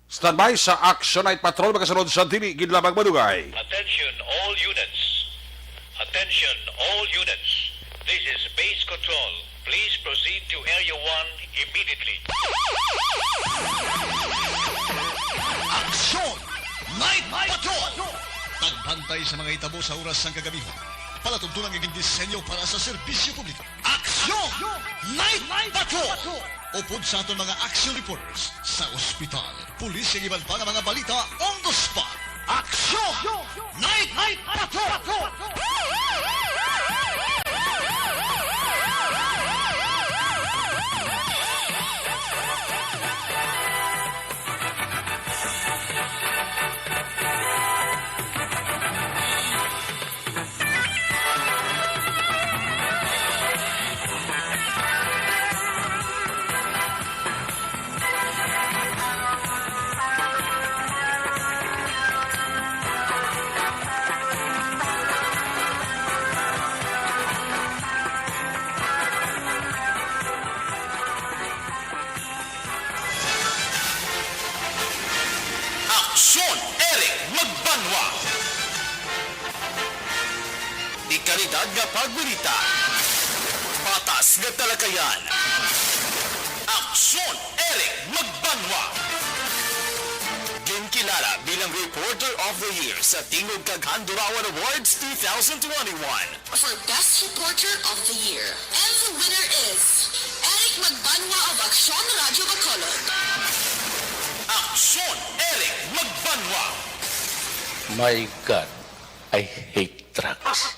Standby sa Action Night Patrol makasunod sa dili gidlamang madugay. Attention all units. Attention all units. This is base control. Please proceed to Area 1 immediately. Aksyon! Night Patrol! Tagbantay sa mga itabo sa oras ng kagabihan. Palatuntunan ng disenyo para sa serbisyo publiko. Aksyon! Night Patrol! Upod sa aton mga action reporters sa ospital, pulis ang iban pa ng mga balita on the spot. Aksyon! Night Patrol! Aksyon Eric Magbanwa. Di kalidad nga pagbalita. Patas nga talakayan. Aksyon Eric Magbanwa. Ginkilala bilang Reporter of the Year sa Tingog Kaghandurawan Awards 2021. For Best Reporter of the Year. And the winner is Eric Magbanwa of Aksyon Radio Bacolod. Aksyon Eric Magbanwa. My God, I hate trucks.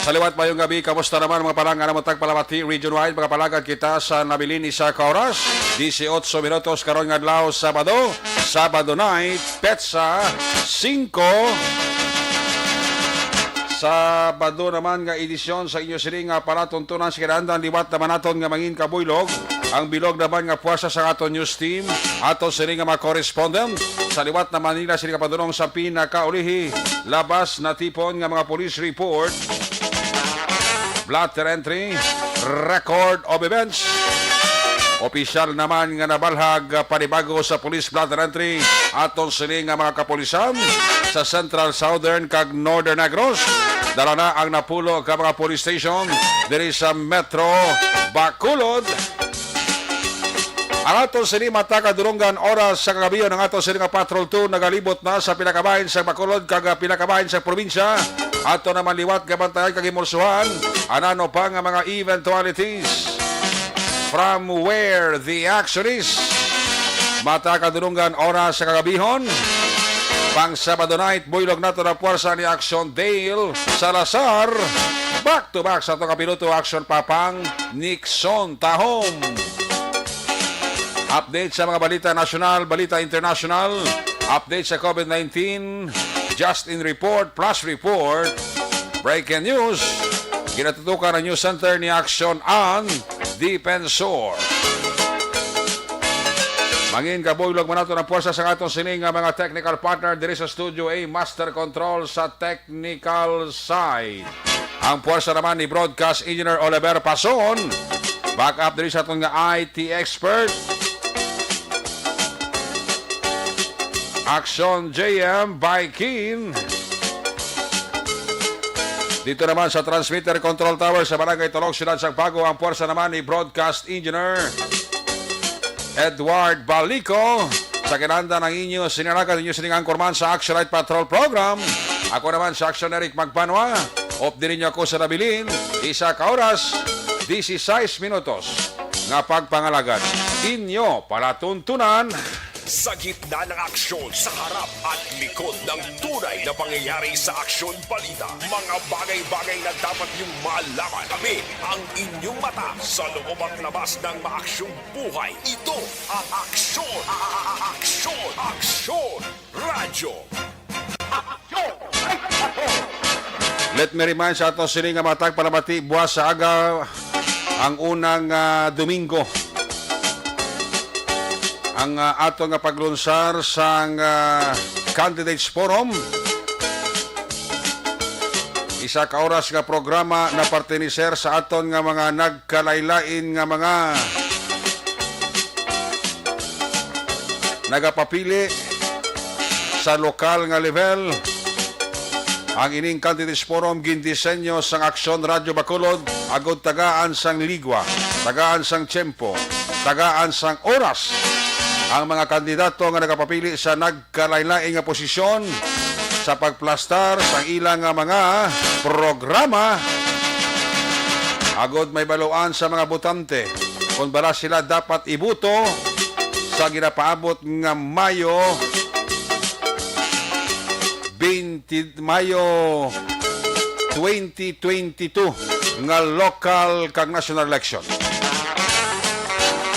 Sa liwat mayong gabi, kamusta naman mga palangga na matag Palamati region-wide, mga palagad kita sa nabilin isa ka oras, 18 minutos karon nga adlaw Sabado night, petsa 5. Sabado naman nga edisyon sa inyo siring nga palatuntunan sa kinahanglan liwat naman naton nga mangin kabuylog. Ang bilog naman nga puwersa sa aton news team, aton siring nga mga correspondent sa liwat na Manila siring nga padulong sa pinakaulihi labas na tipon nga mga police report. Blotter entry, record of events. Opisyal naman nga nabalhag panibago sa police blotter entry aton siling nga mga kapulisan sa Central, Southern kag Northern Negros. Dala na ang napulo ka mga police station diri sa Metro Bacolod. Ang aton sini mataka-durunggan oras sa kagabiyon ng aton sini nga Patrol 2 nagalibot na sa pinakabahin sa Bacolod kag pinakabahin sa probinsya. Ato naman liwat kabantay kag imulsuhan anano pa nga mga eventualities from where the action is. Mataka-durunggan oras sa kagabihon. Pang Sabado night, buylog nato na puwersa ni Action Dale Salazar. Back to back sa itong kapiluto Action Papang Nixon Tahom. Update sa mga balita nasyonal, balita international, update sa COVID-19, Just in Report, Plus Report, Breaking News, kinatutukan ang News Center ni Action on Defensor. Mangin kabuylog man nato ng puwersa sa atong sining nga mga technical partner diri sa Studio A, Master Control sa technical side. Ang puwersa naman ni Broadcast Engineer Oliver Pason, back up diri sa atong nga IT expert, Action JM by Keen. Dito naman sa Transmitter Control Tower sa Barangay Tolog, Siyudad Sagpago, ang puwersa naman ni Broadcast Engineer Edward Balico. Sa kinahanglan ng inyo, sinaragan ninyo sining angkorman sa Action Night Patrol Program. Ako naman sa Action Eric Magbanwa. Off din ninyo ako sa nabilin. Isa ka oras, 16 minutos. Nga pagpangalagad. Inyo palatuntunan Sa gitna ng aksyon, sa harap at likod ng tunay na pangyayari sa aksyon balita. Mga bagay-bagay na dapat niyong malaman. Kami ang inyong mata sa loob at labas ng maaksyong buhay. Ito ang Aksyon! Aksyon! Aksyon! Radyo! Let me remind sa ato sini nga matag palamati buwas sa aga ang unang Domingo. Ang ato nga paglunsar sa Candidates Forum. Isa ka oras nga programa na partiniser sa aton nga mga nagkalaylain nga mga nagapapili sa lokal nga level. Ang ining Candidates Forum gindisenyo sang Aksyon Radyo Bacolod agod tagaan sang ligwa, tagaan sang tiyempo, tagaan sang oras. Ang mga kandidato nga nagapapili sa nagkalain-lain nga posisyon sa pagplastar sang ilang nga mga programa agod may baluan sa mga botante kung bala sila dapat ibuto sa ginapaabot nga Mayo 2022 nga local kag national election.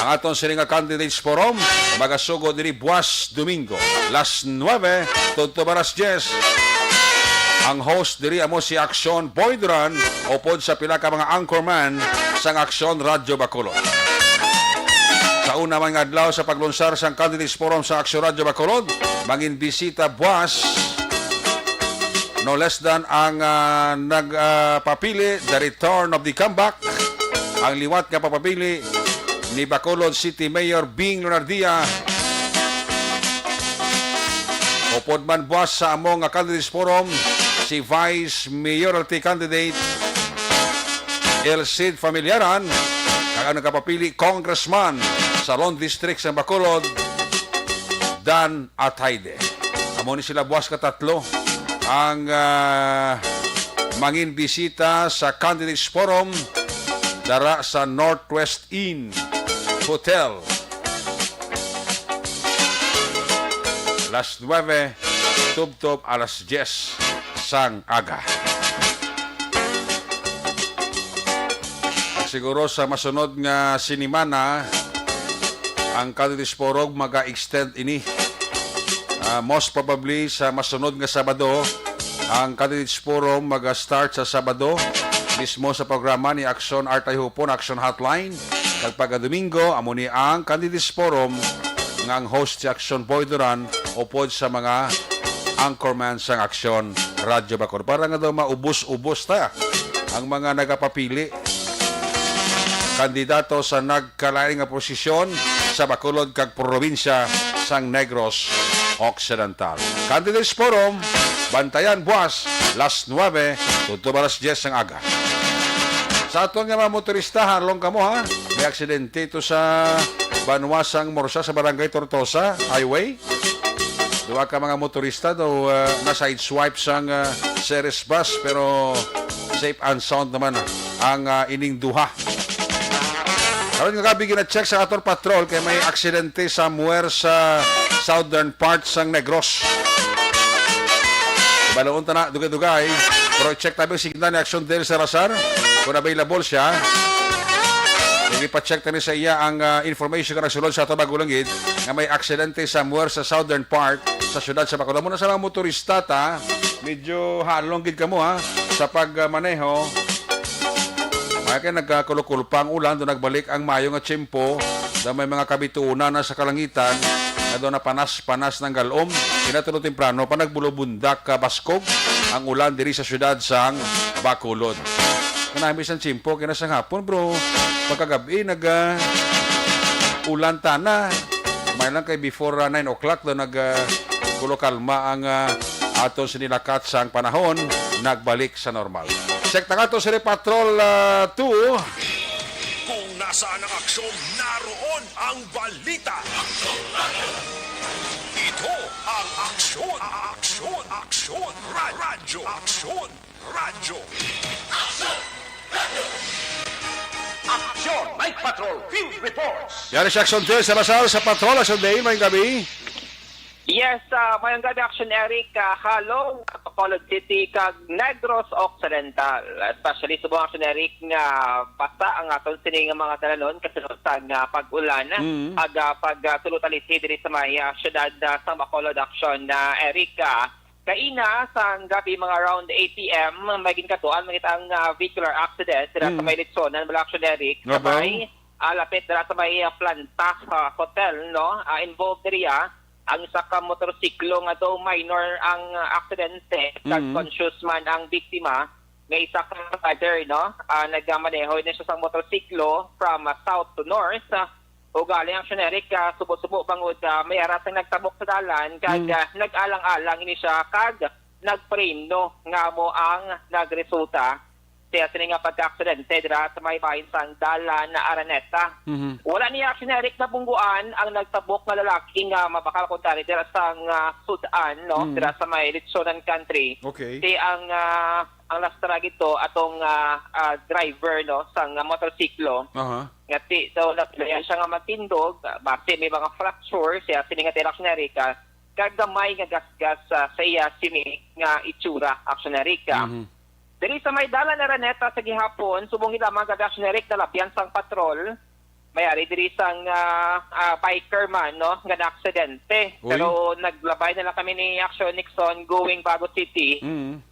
Ang aton sining nga Candidates Forum magasugo diri buwas Domingo las 9 tudto baras 10. Ang host diri amo si Aksyon Boydran upod sa pila ka mga anchorman sang Aksyon Radyo Bacolod. Sa una man nga adlaw sa paglunsar sang Candidates Forum sa Aksyon Radyo Bacolod, mangin bisita buwas no less than ang nagpapili the return of the comeback, ang liwat nga papapili ni Bacolod City Mayor Bing Lunardia. Upod man buwas sa among Candidates Forum si Vice Mayoralty Candidate El Cid Familiaran, kag ang nagpapili Congressman sa Lone District sa Bacolod Dan Atayde. Amo ni sila buwas ka tatlo ang mangin bisita sa Candidates Forum dara sa Northwest Inn Hotel. Las 9 tubtob alas 10 sang aga. Siguro sa masunod nga sinimana ang Candidates Forum maga-extend ini. Most probably sa masunod nga Sabado ang Candidates Forum maga-start sa Sabado mismo sa programa ni Aksyon Artay Hupon, Aksyon Hotline. Pagka Domingo, amo ni ang Candidates Forum nga ang host si Aksyon Boyduran upod sa mga anchorman sang Aksyon Radyo Bacolod. Para nga daw maubos-ubos ta ang mga nagapapili kandidato sa nagkalain nga posisyon sa Bacolod kag probinsya sang Negros Occidental. Candidates Forum, bantayan buwas, las 9, tudto baras 10 sang aga. Sa aton nga mga motoristahan, long kamo ha, may aksidente ito sa Banwasang Morsa sa Barangay Tortosa Highway. Duwa ka mga motorista daw na-sideswipe sang Ceres bus pero safe and sound naman ang ining duha. Karon nga gabi gina-check sa aton patrol kay may aksidente somewhere sa southern part sang Negros. Balaon ta na dugay-dugay pero check tabi signal ni Aksyon Del Salazar kung available siya. Hindi pa check tani sa iya ang information ka nagsulod sa ato Bagulangid nga may aksidente somewhere sa southern part sa syudad sa Bacolod. Muna sa mga motorista ta, medyo halong gid kamo ha sa pagmaneho. May kay nagkakulukulpa ang ulan do nagbalik ang mayo nga tiyempo da may mga kabituunan na sa kalangitan na do na panas-panas ng galom. Kinatulo temprano pa nagbulubundak ka baskog ang ulan diri sa syudad sang Bacolod. Kanami sang tiyempo kina sang hapon bro. Pagkagabi ulan tana. May lang kay before 9 o'clock do kulo-kalma ang aton sinilakat sang panahon nagbalik sa normal. Check na nga to si Patrol 2. Kung nasaan ang aksyon, naroon ang balita. Ito ang Aksyon! Aksyon! Aksyon! Radyo! Aksyon! Radyo! Aksyon! Night Patrol! Field Reports! Yan si Aksyon Del Salazar sa Patrol. Aksyon Del, may gabi. Yes, mayang gabi action Eric, halong Bacolod City kag Negros Occidental. Especially subong action Eric nga basta ang aton sini nga mga dalanon kasunod sa pag-ulan ag pagtulutalisi diri sa may syudad sa Bacolod action na Eric. Kaina sa gabi mga around 8 p.m. maging katuan makita ang vehicular accident dira sa may Litsonan, wala action Eric. Sabay lapit dira sa may Planta Hotel, no? Involved diriya ang isa ka motorsiklo nga daw minor ang aksidente, conscious man ang biktima, may isa ka rider, no? Nagmaneho na siya sa motorsiklo from south to north. O galing ang generic, subo-subo bangod, may aras ang nagtabok sa dalan, kag nag-alang-alang ini siya, kag nagpreno nga mo ang nagresulta. Kaya sila nga pagka-aksidente dira sa may bahin sang dalan na Araneta. Wala niya generic na bungguan ang nagtabok nga lalaki nga mabakal kontari dira sa Sudan, no? Dira sa may Litsonan country. Okay. Kaya ang lastra gito atong driver, no, sang motorsiklo. Ngati daw naglaya siya nga matindog, base may mga fracture siya sini nga generic, kagamay nga gasgas sa iya sini nga itsura actioneric. Diri sa may dalan na Araneta sa gihapon, subong lamang generic na lapyan sang patrol. Mayari diri sang biker man, no, nga na-aksidente. Pero naglabay na lang kami ni Action Nixon going Bago City.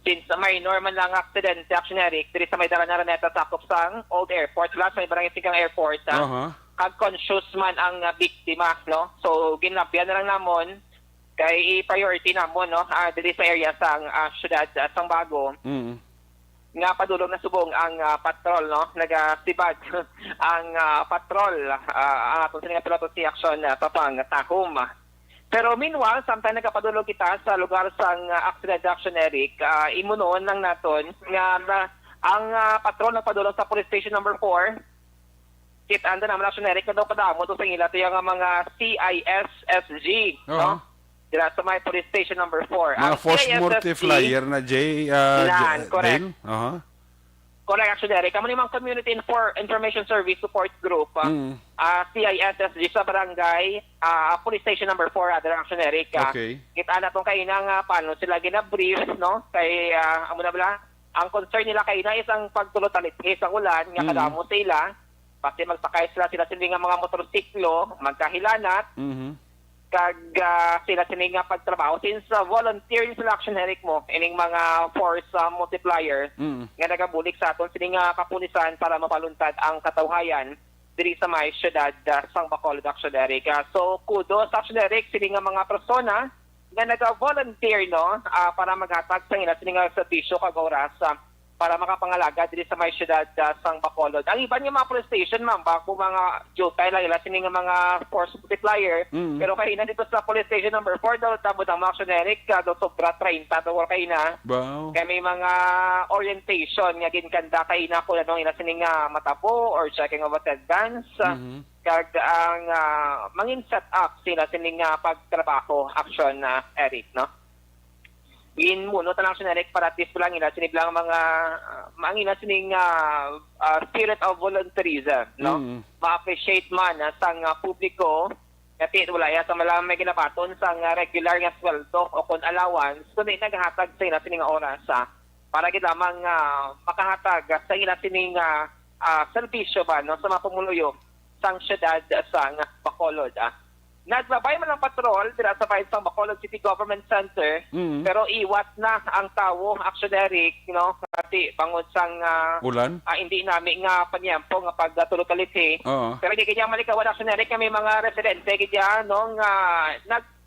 Since minor man lang aksidente, generic diri sa may dalan na Araneta sakop sang Old Airport, last may Barangay Sigang Airport. Kag conscious man ang biktima, no. So ginlapyan na lang namon kay i-priority namon, no, diri sa area sang syudad sang Bago. Nga padulong na subong ang patrol, no, nagasibad ang patrol ang atong sininga piloto si Action Papang Tahom. Pero meanwhile, samtang nagapadulong kita sa lugar sang accident action Eric, imunon lang naton nga ang patrol nagpadulong sa police station number 4. Kita-anda naman action Eric na daw kadamo to sa ila to yung mga CISSG, no? Dira sa may police station number 4. Mga force multiplier na Jay. Correct. Dale. Correct, actually, Eric. Kamo nimang Community Information Service Support Group, CISSG sa barangay, police station number 4, actually, Eric. Okay. Kita na itong kainang paano sila gina-brief, no? Kay, amo na bala, ang concern nila kaina isang pagtulot-alit isang ulan, nga kadamo sila, kasi magsakay sila nga mga motorsiklo, magkahilanat, kag sila nga pagtrabaho since volunteer sila action Eric mo ining mga force multiplier nga nagabulik sa aton sila nga kapulisan para mapaluntad ang katawhayan diri sa may syudad sang Bacolod action Eric. So kudos action Eric sila nga mga persona nga naga-volunteer, no, para maghatag sa ila sila nga serbisyo kag oras para makapangalaga diri sa may syudad sang Bacolod. Ang iba nga mga police station, ma'am, bago mga jutay lang ila sini nga mga force multiplier. Pero kay na dito sa police station number 4 daw tabo ang mga generic daw sobra 30 daw kay na. Wow. Kay may mga orientation nga ginkanda kay na ko ano ila sini nga matabo or checking of attendance. Kag ang mangin set up sila sini nga pagtrabaho action Eric, no. Muno talang generic para at least lang ila sinig lang mga mangina sining spirit of volunteerism, no. Ma-appreciate man sang publiko kasi wala ya sa malang may ginapaton sang regular nga sweldo o kon allowance kundi naghatag sa ila sining oras para gid lamang makahatag sa ila sining serbisyo ba, no, sa mga pumuluyo sang syudad sang Bacolod. Nagbabay man ang patrol dira sa bayan sang Bacolod City Government Center, pero iwat na ang tawo action Eric, no, kasi bangod sang ulan. Hindi namin nga panyampo nga pagtulot-aliti. Pero hindi kanya malikawan action Eric kami mga residente kaya no nga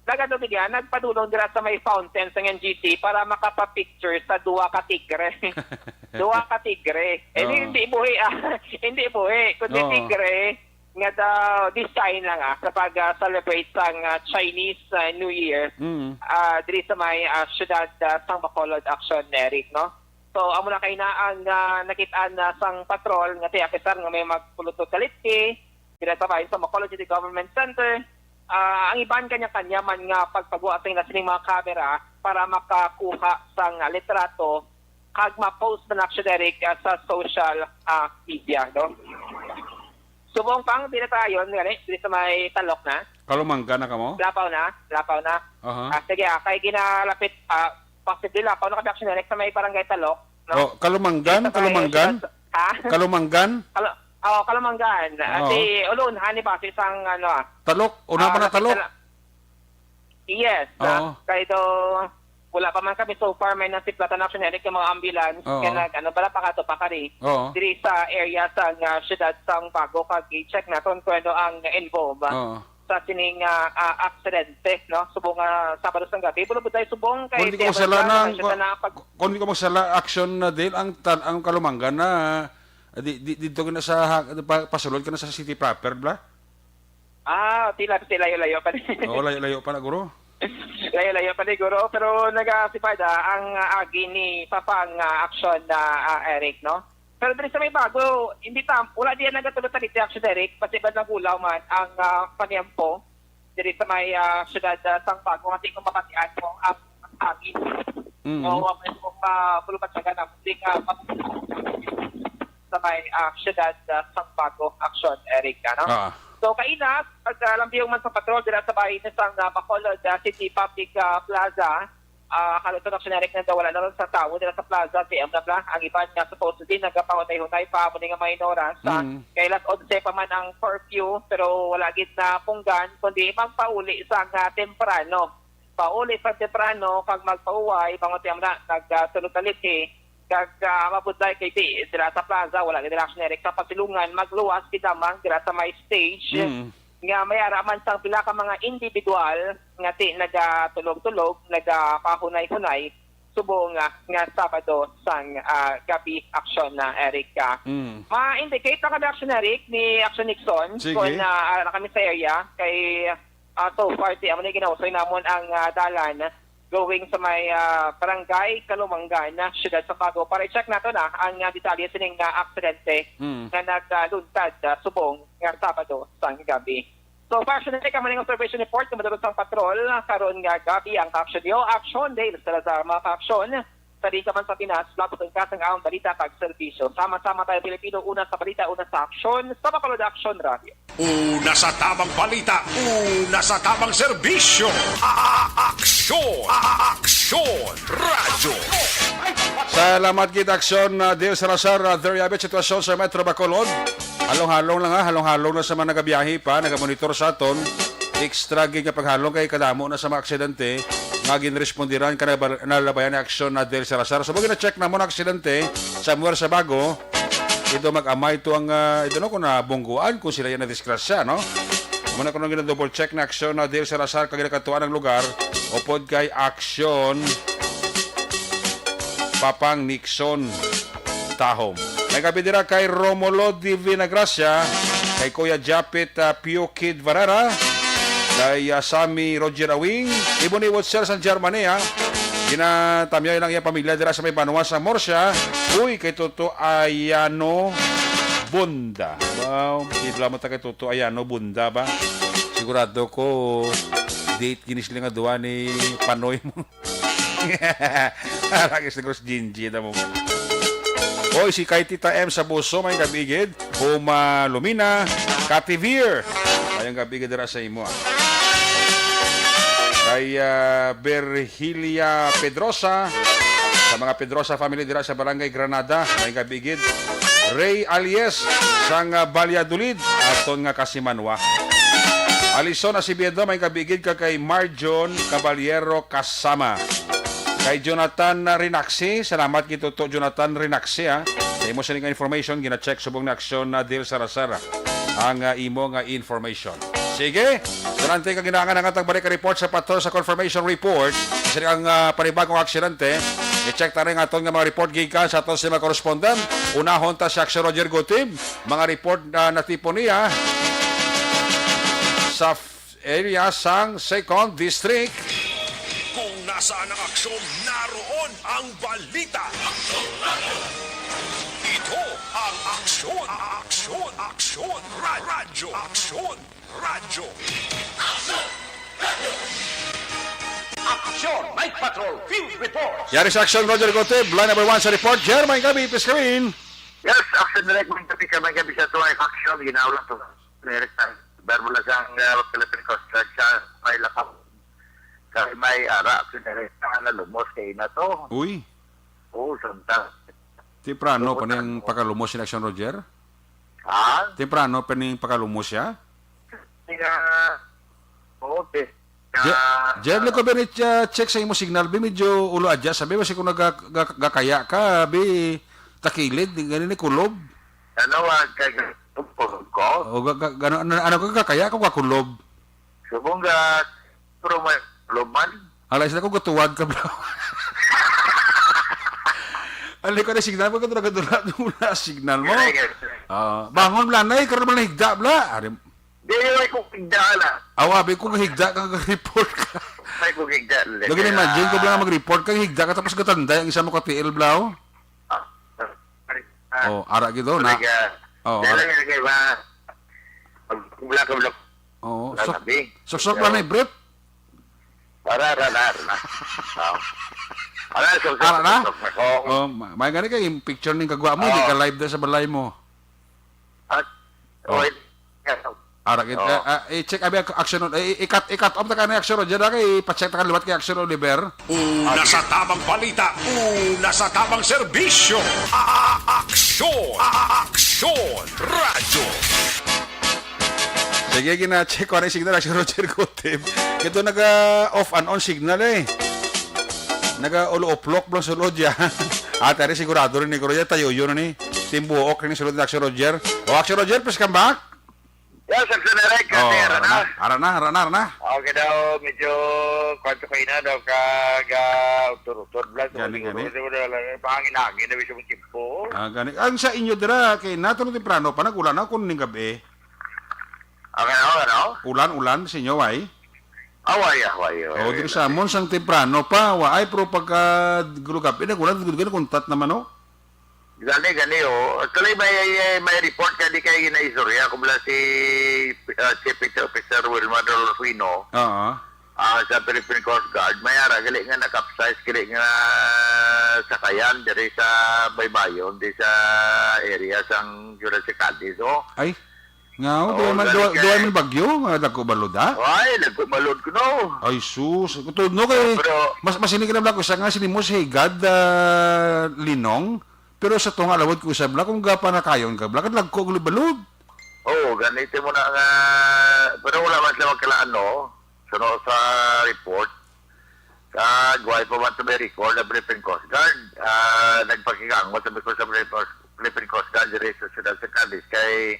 nagpadulong dira sa may fountain sa NGC para makapa-picture sa duwa ka tigre. Duwa ka tigre. Hindi buhi kundi tigre nga design lang sa pag-celebrate sang Chinese New Year diri sa may syudad sang Bacolod action Eric, no. So amo na kay na ang nakitaan sang patrol nga officer nga may magpulutot kalitki dira sa bayan sa Bacolod City Government Center. Ang iban kanya-kanya man nga pagpagawa sa sining mga camera para makakuha sang litrato kag ma-post na action Eric sa social media, no. Subong pang dili tayo dili sa may talok na. Kalumanggan na ka mo? Lapaw na. Aha. Sige, kay ginalapit, possibly Lapaw na kami action direct sa may barangay Talok. No? Oh, Kalumanggan? Kalumanggan? Ha? Kalumanggan? Kalumanggan. Oo. Si Ulun, hani ba? Si isang Talok? Una pa na lapit talok? Yes. Oo. Kaya ito, wala pa man kami so far, may nasiplatan action direct yung mga ambulance. Oo. Kaya bala pa ka to, pakari. Oo. Diri sa area sa syudad sang Bago, kag-check naton kung ano ang involved. Oo. Sa sining aksidente, no? Subong Sabado sang gabi. Bulubod tayo subong kay Kung di ko magsala pag kung di ko magsala action na din ang Kalumanggan na dito ka na sa pasulod ka na sa city proper bla. layo-layo pa rin. Oo, layo pa na guro. Layo-layo pa rin, guro. Pero nag-asipad ang agi ni Papang action na Eric, no? Pero dito sa may bago, wala diyan nagatulot na dito action, Eric. Pasibad na gulaw man ang panyampo. Dito sa may syudad sang Bago. Kasi kung mapatian mo ang agi. O kung pulupat siya ganang sa may syudad sang Bago action, Eric, no? So, kaina, pag lambiyo man sa patrol, dira sa bahay na sang Bacolod City Public Plaza, haluto na sinarek na daw, wala na rin sa tao, dira sa plaza, PM na bla, ang iba nga supposed din, nagpahunay-hunay pa, muli nga may oras, kay las 11 pa man ang curfew, pero wala gid na punggan, kundi magpauli sa temprano. Pauli sa temprano, pag magpauway, pangotiam na, nagtulog-talit kag mabudlay kay dira sa plaza, wala gid action direct sa pasilungan, magluwas kidamang dira sa may stage nga may araman sang pila ka mga individual nga nagatulog-tulog, nagapahunay-hunay subong nga Sabado sang gabi action na Eric. Ma-indicate na kami action Eric ni Action Nixon kung kami sa area kay so far di amo na ginausoy namon ang dalan going sa may barangay Kalumanggan na syudad sa Bago para i-check nato na ang detalye sining aksidente na nagluntad subong nga Sabado sang gabi. So, passionate ka maning observation report na madulog sang patrol karon nga gabi ang action yo action day sa mga action sa di ka man sa Pinas lapot ang kasang aong balita pag serbisyo. Sama-sama tayo Pilipino, una sa balita, una sa action sa Bacolod Action Radio. Una sa tamang balita, una sa tamang serbisyo. Aksyon! Aksyon! Radyo! Salamat gid aksyon Dale Salazar, there you have it, sitwasyon sa Metro Bacolod. Halong-halong lang halong-halong na sa mga nagabiyahe pa, nagamonitor sa aton. Extra gig nga paghalong kay kadamo na sa mga aksidente nga ginrespondiran ka nalabayan ni aksyon na Dale Salazar. So bagay na check na mo na aksidente sa Muer sa Bago. Ito mag-amay ito ang ito no kung nabungguan kung sila yan na disgrasya, no? Muna ko nang gina-double check na aksyon na Dale Salazar kag ginakatuan ng lugar o pod kay aksyon Papang Nixon Tahom. May kabidira kay Romulo Di Vinagracia, kay Kuya Japit Pio Kid Varara, kay Sami Roger Awing, Ibon ni Wotser sa Germany, ginatamyay lang yung pamilya dira sa may Banwa sa Morsya. Uy, kay Toto Ayano Bunda. Wow, hidla mo ta kay Toto Ayano Bunda ba? Sigurado ko date ginisli nga duwa ni Panoy mo. Lagi siguro si Gingy na mo. Oy, si kay Tita M sa Buso, may gabigid. Huma Lumina, Kativir. Ayang gabigid dira sa imo. Kay Berhilia Pedrosa, sa mga Pedrosa family dira sa Barangay Granada, may gabigid. Ray Alies sang Valladolid, aton nga Kasimanwa. Alison Asibedo, may gabigid ka kay Marjon Caballero Kasama. Kay Jonathan Rinaxi, salamat kito to Jonathan Rinaxi sa imo sa nga information, gina-check subong na aksyon na Dale Salazar ang imo nga information. Sige, durante ka ginangan ang atang balik report sa patrol sa confirmation report sa ang panibagong aksidente. I-check ta rin aton nga mga report gikan sa aton sa mga correspondent. Unahon ta si Action Roger Gutib, mga report na tipo niya sa area sang 2nd District. Kung nasaan ang aksyon, naroon ang balita. Ito ang aksyon, aksyon, aksyon, radyo, aksyon, radyo. Aksyon! Night Patrol Field Report! Yari sa Action Roger Gutib, line number 1 sa report. Jermaine Gabi, screen. Yes, action direct mga gabi sa tuway action, ginawala to. Direct time. number mula sa Philippine Coast Guard sa may lakap. Kaya may ara, sinarita na lumos kay na to. Uy, Oo, santa. temprano pa niyang pakalumos si Action Roger? Ha? Temprano pa niyang pakalumos siya? Nga, oo, Jerry ko ba check sa imo signal, bi medyo ulo adya, sabi mo si kung nagakaya ka, bi takilid, ganun ni kulob. ano, kay ko? O gano'n, ano ka kakaya ka kulob? Subong pero may luman. Alay sila ko gatuwad ka bro. Alay ko na signal mo, katulad mula signal mo. Bangon bla, nay, karoon mo na higda bla. Di, may kukigda na. Awabi ko higda ka report ka. May kukigda. Lagi na imagine ko bla mag-report ka higda ka tapos katanda yung isa mo ka TL bla o. Oh, ara gitu na. Oh, Dala nga kay ba? Pag-bulak ka bulak. Oh, Sabi. sok bla na brief. Ara. Ara, Ara na? Oh, may gani kay picture ning kagwa mo, di ka live da sa balay mo. At, wait. Ara gid i-check abi action i-cut off ta kanay action Roger kay pa-check ta kan liwat kay action Oliver. Una sa tamang balita, una sa tamang serbisyo. Aksyon Radyo. Sige gina-check ko na signal action Roger ko team. Ito naga-off and on signal eh. Naga-ulo-oplok blang sulod ya. At ari sigurado rin ni Roger tayo yun ni. Team buok rin sulod ni action Roger. O action Roger, please come back. Yes, Senator, kasi Ara na. Okay daw, medyo kwanto kayo na daw utur-utur blas. Gani. Pangin-hangin na bisa mong kimpo. Gani. Ang sa inyo dira kay nato no temprano pa nagulan na kun ning gabi. Ano? Ulan sa inyo ay. Away. O diri sa amon sang temprano pa wa ay pero pagka gulugapi nagulan kuntat naman o. Gani, Actually, may report ka di kayo ginaisurya kung mula si Chief Officer Wilmar Dolfino Oo. sa Philippine Coast Guard. May ara, gali nga nakapsize, gali nga sakayan dari sa Baybayon, di sa area sang Jurassic Cadiz. Ay. Ngao, duay man bagyo, dagko balod ha? Ay, nagkumalod ko no. Ay sus, kutud no kay mas masinig na ko sa nga sinimo si Higad Linong. Pero sa tunga lawod ko usab la kung gapa na kayon ka, bakit lagko og balod? Oo, ganito mo na nga, pero wala man sila magkalaan, no? Suno sa report, guay pa man ito may record na Philippine Coast Guard. Nagpakikangot sabi ko sa Philippine Coast Guard diri sa Ciudad sa Cadiz kay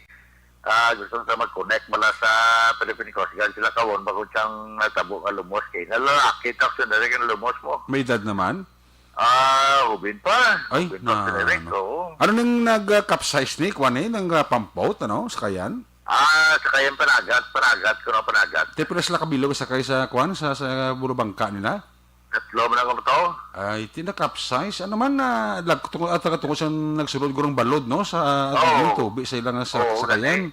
gusto sa mag-connect mula sa Philippine Coast Guard sila kawon bago siyang natabo ka lumos kay nalalaki takso na rin ang lumos mo. May edad naman? Hubin pa. Ay, Hubin pa sila rin, oo. Ano nang nag-capsize ni Kwan nang pump-out, ano, sa kayan? Sa kayan panagat, kuno panagat. Te pala sila kabilog sa kay sa Kwan, sa bulubangka nila? Tatlo mo na kung ito. Ay, tina-capsize. Ano man na, at tungkol sa nagsulod gurong balod, no? Sa yung tubig sa ilang sa kayan.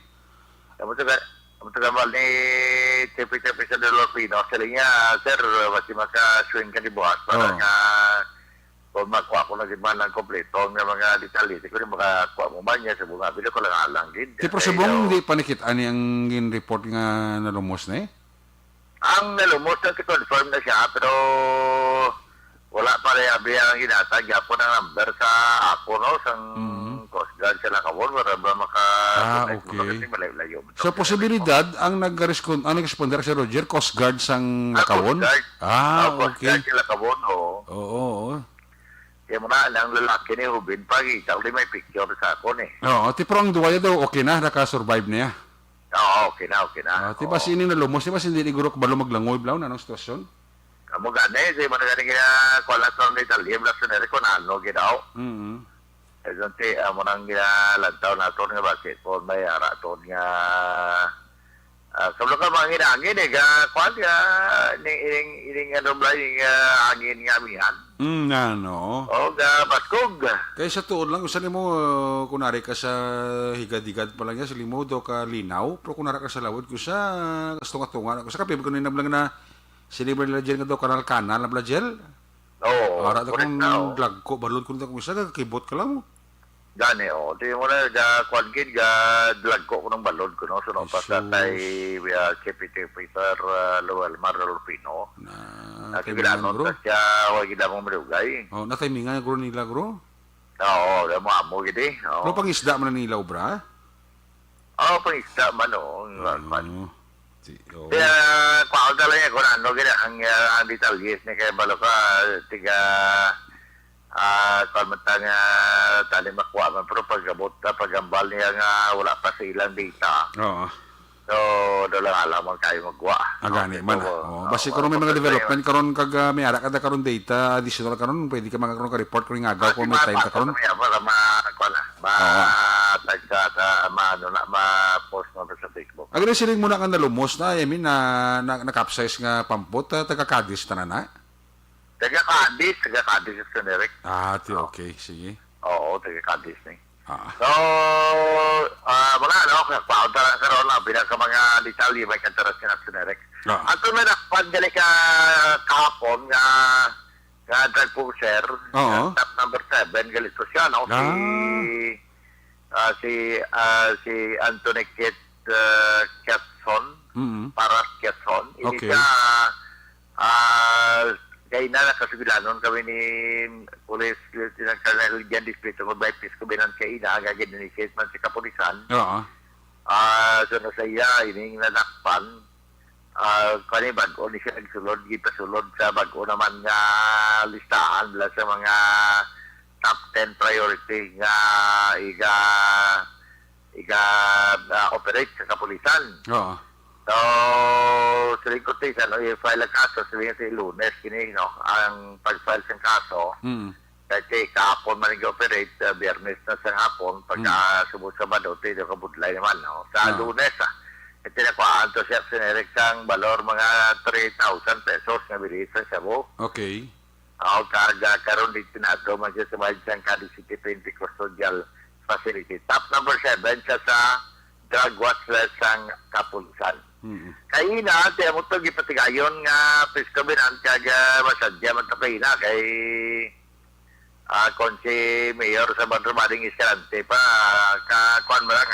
Amo taga ni Chief Officer de Lopino, sila niya, sir, masi maka-swing ka ni buhat para nga kung makuha ko na man ng kompleto ng mga detalye, ko rin makakuha mo man niya sa bunga, bila ko lang alang din. Ti prosubong hindi panikitaan ang report nga nalumos na eh? Ang nalumos na confirm na siya, pero wala pa rin abi ang ginatag. Yapon ang number sa ako, no? Sang Coast Guard sila kawon, wala ba okay. So, posibilidad, ang nag-responder si Roger, Coast Guard sang nakawon? Coast okay. Guard sila kawon, Oo. Kaya mo na, ang lalaki ni Rubin pag ikaw may picture sa ako ni. Oo, pero ang duwaya daw, okay na, naka-survive niya. Oo, okay na. Tiba sinin na lumos, tiba hindi ni Guro kabalo maglangoy blaw na anong sitwasyon? Kamu gani, say mo na gani kaya kualat ng Italia, blasunere ko na ano, ginaw. Esanti, mo nang ginalantaw na ito nga basketball, may ara ito nga sablo ka mga hinangin kuan nga ining ano ba yung hangin nga mihan. Ano? Baskog. Kaya sa tuon lang, usan mo, kunari ka sa higad-higad pa lang yan, sa limo do ka linaw, pero kunari ka sa lawod ko sa tunga-tunga, sa kapib ko na lang na sinibar nila dyan nga daw kanal na blagel. Oo. Para da kung vlog ko, balon ko na kung isa, kibot ka lang mo. Gani, di mo na, kwan gid, dalag ko ng balod ko, no? So, no, Jesus. pasatay, Deputy Peter Lowell Marlopino. Na Nagkagilano, bro. tas siya, huwag gid mong malugay. Oh, nataymingan guro nila guro. Oo, mo amo gid eh. Pero pang isda man na nila obra. Oo, pangisda man, o. Oh. Kaya, kwao talaga kung ano, gina, ang detalyes ni kay Baloka, tiga, kalmatang tali makuha man, pero pagambal niya nga, wala pa sa ilang data. Oo. So, doon lang alam ang kayo magwa. Agani man. Oh, basi karon may mga development karon kag may ara kada karon data additional karon pwede ka magkaroon ka report kung agaw kung may time ka karon. Para ma-post mo sa Facebook. Agani siling muna ka nalumos na I mean na capsize nga pampot taga Cadiz tanan na. Taga Cadiz sa Derek. Okay, sige. Oo, taga Cadiz ni. Ah. So, mga pauta karon na pinaka mga detalye may kantaras ka sa Derek. Ato may nakapagdali ka kahapon nga drug pusher, top number 7, galito siya, no? Si Anthony Ketson, para Ketson. Ini siya, kaya na nakasubilanon kami ni Police Lieutenant Colonel Jan Distrito kung by Pisco Binan kay ina, gagin-initiate man si Kapulisan. So na sa iya, ining nanakpan, kani bago ni siya nagsulod, gipasulod sa bago naman nga listahan bila sa mga top 10 priority nga operate sa Kapulisan. So, saling ko tayo, i-file ang kaso, sabihin sa Lunes, kini, no, ang pag-file sa kaso, kasi kahapon man nag-operate, Biyernes na sa hapon, pagka subod sa Sabado, tayo kabudlay naman, no. Sa Lunes, ito na ko, anto siya sinerek sang balor mga 3,000 pesos na bilisan siya mo. Okay. Karon dito na ito, man siya sa Bansang Cadiz City 20 Custodial Facility. Top number 7 siya sa drug watchlist sang Kapulisan. Kaya na, tiya mo ito gipatigayon nga Pisco Binan kag masadya man ito kaya na kay kung si Mayor sa Bandromading Escalante pa kakuan mo lang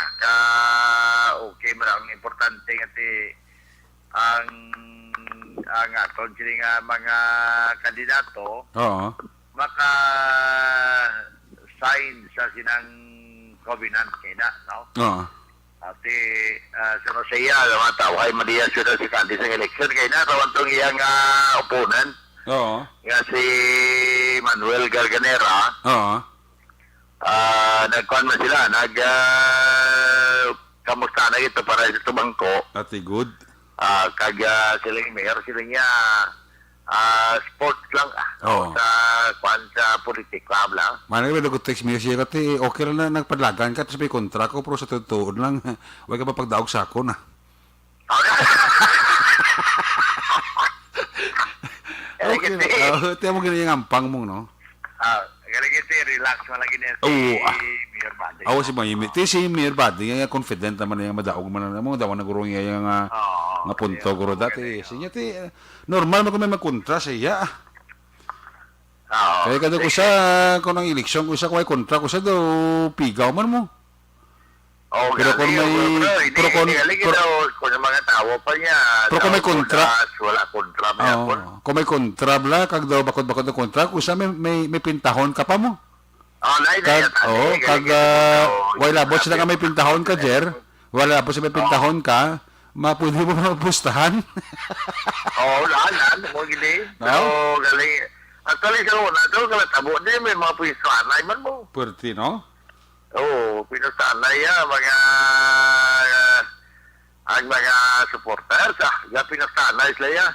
okay mo lang importante nga ang aton sila nga mga kandidato maka sign sa sinang covenant kaya na, no? Ati, sa Rosea, mataway Maria Ciudad si Candice sa election. Kaya na, rawan itong iyang opponent. Nga si Manuel Garganera. Nagkuhan mo sila. Kamusta na ito para ito bangko. Ati good. Silang mayor, sila niya sports lang sa politik club lang. Manang may lagot text me siya kati okay lang na nagpadlagan ka tapos may kontra ko pero sa totoo lang huwag ka mapagdaog sa ako na. Okay. Tiyan mo ganyan yung ampang mo, no? Galing relax mo lang ganyan si Mayor Badi. Si Mayimit. Si Mayor Badi, confident naman yung madaog man na mo. Dawan na guro niya yung nga punto guro dati. Siya normal mo kung may magkontra siya. Kaya kada ko sa kung ang eleksyon ko sa kung may kontra ko sa daw pigaw man mo. Pero kung may kung mga tao pa niya pero kung may kontra wala kontra kung may kontra bla kag daw bakod-bakod na kontra kung sa may pintahon ka pa mo. Wala labot sila nga may pintahon ka, Jer. Wala labot sila may pintahon ka. Pwede mo mapustahan. Lahat mo gini. So, galing. Actually, sa una, ito, tabo din, may mga puisanay man mo. Pwede, no? Pinasanay ang mga supporters, pinasanay sila yan.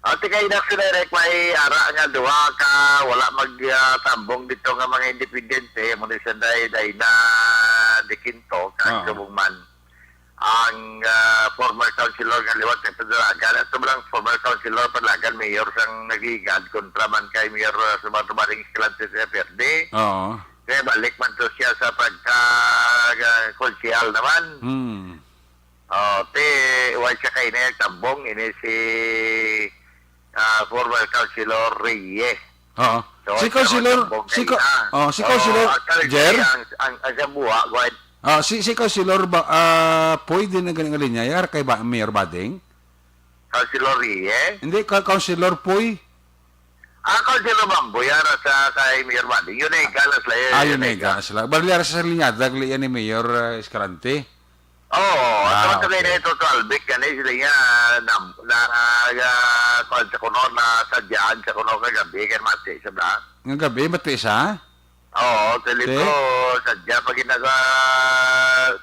At kaya nagsinerek may ara nga duha ka, wala magtambong dito nga mga independente, muna sanday na dikinto, kang kabungman. Ang former councilor nga liwat ng Pedalagan at sobrang former councilor Pedalagan, mayor sang nagigad kontra man kay mayor sa Barbaring Escalante sa PRD. Kaya balik man to siya sa pagka-konsyal naman. Iwan siya kayo na tambong, ini si former councilor Reyes. Oo. So, Si Councilor, si Councilor Jer, ang Sambuha, guide. si Councilor pwede na ganing linya yar kay Mayor Bading? Councilor Rie. Hindi, Councilor Poy. Councilor Bamboy, ara sa kay Mayor Bading. Yun ay galas lang. Ayun ay ganas lang. Balyara sa linya, dagli yan ni Mayor Escalante. Oo, at okay. na ito 12 ka na sila nga kung sa kuno na sadyaan sa kuno kagabi kay Mati sa ba? Ng gabi, matis ha? Oo, tuloy ko sadya pag ginaga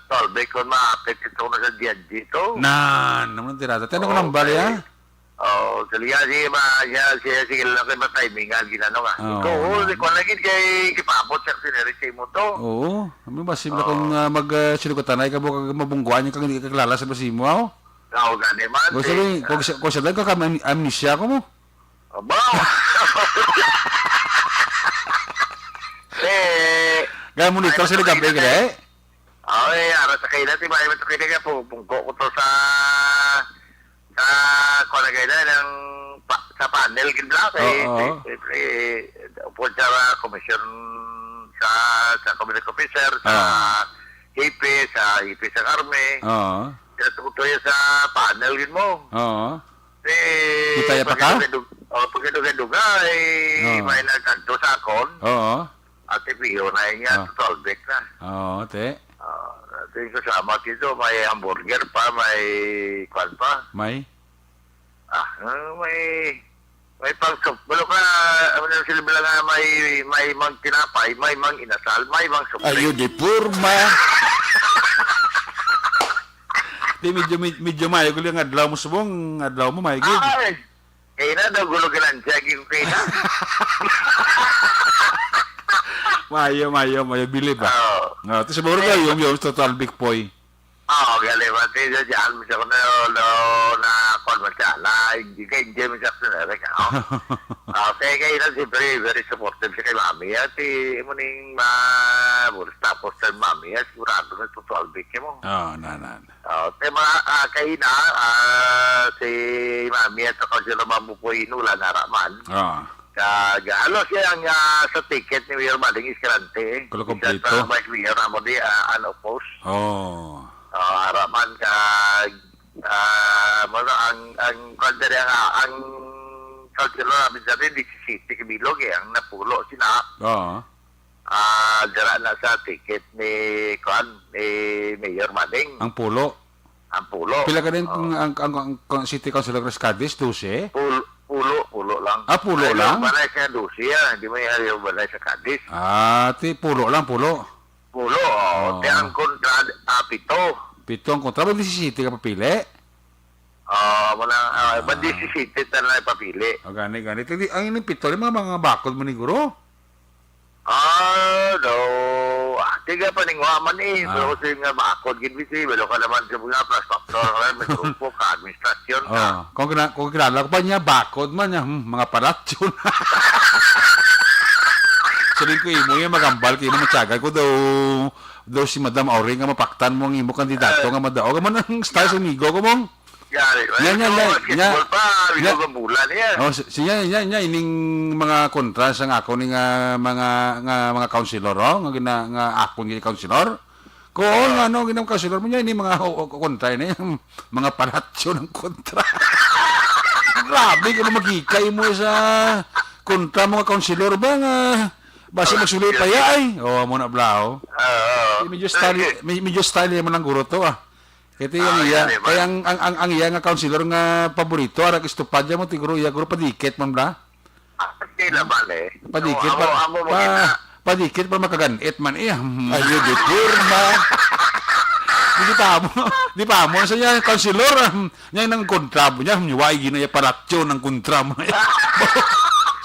12 ko maapit ito na sadya dito. Naman tirata. Tanong ko ng bali ha? Oo, tuloy nga siya lang kayo matimingan ginano nga. Oo. Ikaw, kung lagi kay kipapot sa sinerisay mo to. Oo. Kami ba simula kung mag-sinukutanay ka mo mabungguan yung kang hindi kaklala sa basimo ha? Oo, gani man. Kung sabi, kung sabi ka amnesia ko mo. Aba! Gaya monitor sila gabi ka eh. Ay, ara sa kayo natin, may ito kayo nga po, pungko ko to sa kung na kayo na, sa panel, gila, siyempre, upo sa komisyon, sa community officer, sa HP, sa Karme, kaya tukutoy sa panel, gin mo. Kitaya pa ka? Pag duga, may nagkanto sa akon, at ipiyo na yun yan, tolbek na. Te. Tingin ko sa amat ito, may hamburger pa, may kwan pa. May pang-soup. Wala ka, sila bila nga may mang tinapay, may mang inasal, may mang soup. Ayun, di purma. Di, medyo mayo ko lang adlaw mo subong, adlaw mo may gid. Kaya na daw gulo ka lang siya, kaya na. Mayo, bili ba? Ito siguro ka yung total big boy. Oo, galing ba? Kaya dyan, misa ko na kwan mo siya, na hindi ka enjoy mo siya sa nere ka. Kaya kayo na siyempre, very supportive siya kay mami. At muning tapos sa mami, sigurado na total big mo. Kaya mga kayo na, si mami at ako sila mabupoy nula na raman. Ano siya ang sa ticket ni Mayor Bading Escalante. Kulo kompleto. Sa Mike Mayor na mo di unopposed. Harapan ka ang kandari ang councilor namin sa rin, 17 kabilog ang napulo sina. Dira na sa ticket ni Mayor Bading. Ang pulo. Pila ka din ang City Councilor Rescades, 12? Pulo lang. Pulo lang? Balay sa Lucia, hindi mo yung balay sa Cadiz. Pulo lang, pulo. Pulo, ang kontra, 7. 7 ang kontra, ba 17 ka papili? Ba 17 na papili. Gani. Ang ining 7, mga bakod mo ni Guro? Tiga pa ning waman pero kasi nga bakod gid bisi, pero ka naman sa mga plus factor, may grupo ka administrasyon ka. Kung kilala ko pa niya, bakod man niya, mga palatyon. Sabihin ko, imo yung magambal, kayo mo matyagal ko daw si Madam Aure nga mapaktan mo ang imo kandidato nga madao. Gaman ang style sa migo ko mong. Siya ining mga kontra sa nga ako ning mga councilor nga ako ni councilor. Ko ginang councilor mo niya ini mga kontra ni mga palatyo ng kontra. Grabe ko magikay mo sa kontra mga councilor ba nga base magsulit pa ay. Mo na blao. Medyo style man ang guro to Ito yung kaya ang iya nga councilor nga paborito, arag istupad mo tiguro iya guro padikit man bla. Padikit padikit pa makaganit man iya. Ayo di purma. Di pa mo sa iya councilor nya nang kontra mo nya nyuwai ginaya paratyo ng kontra mo.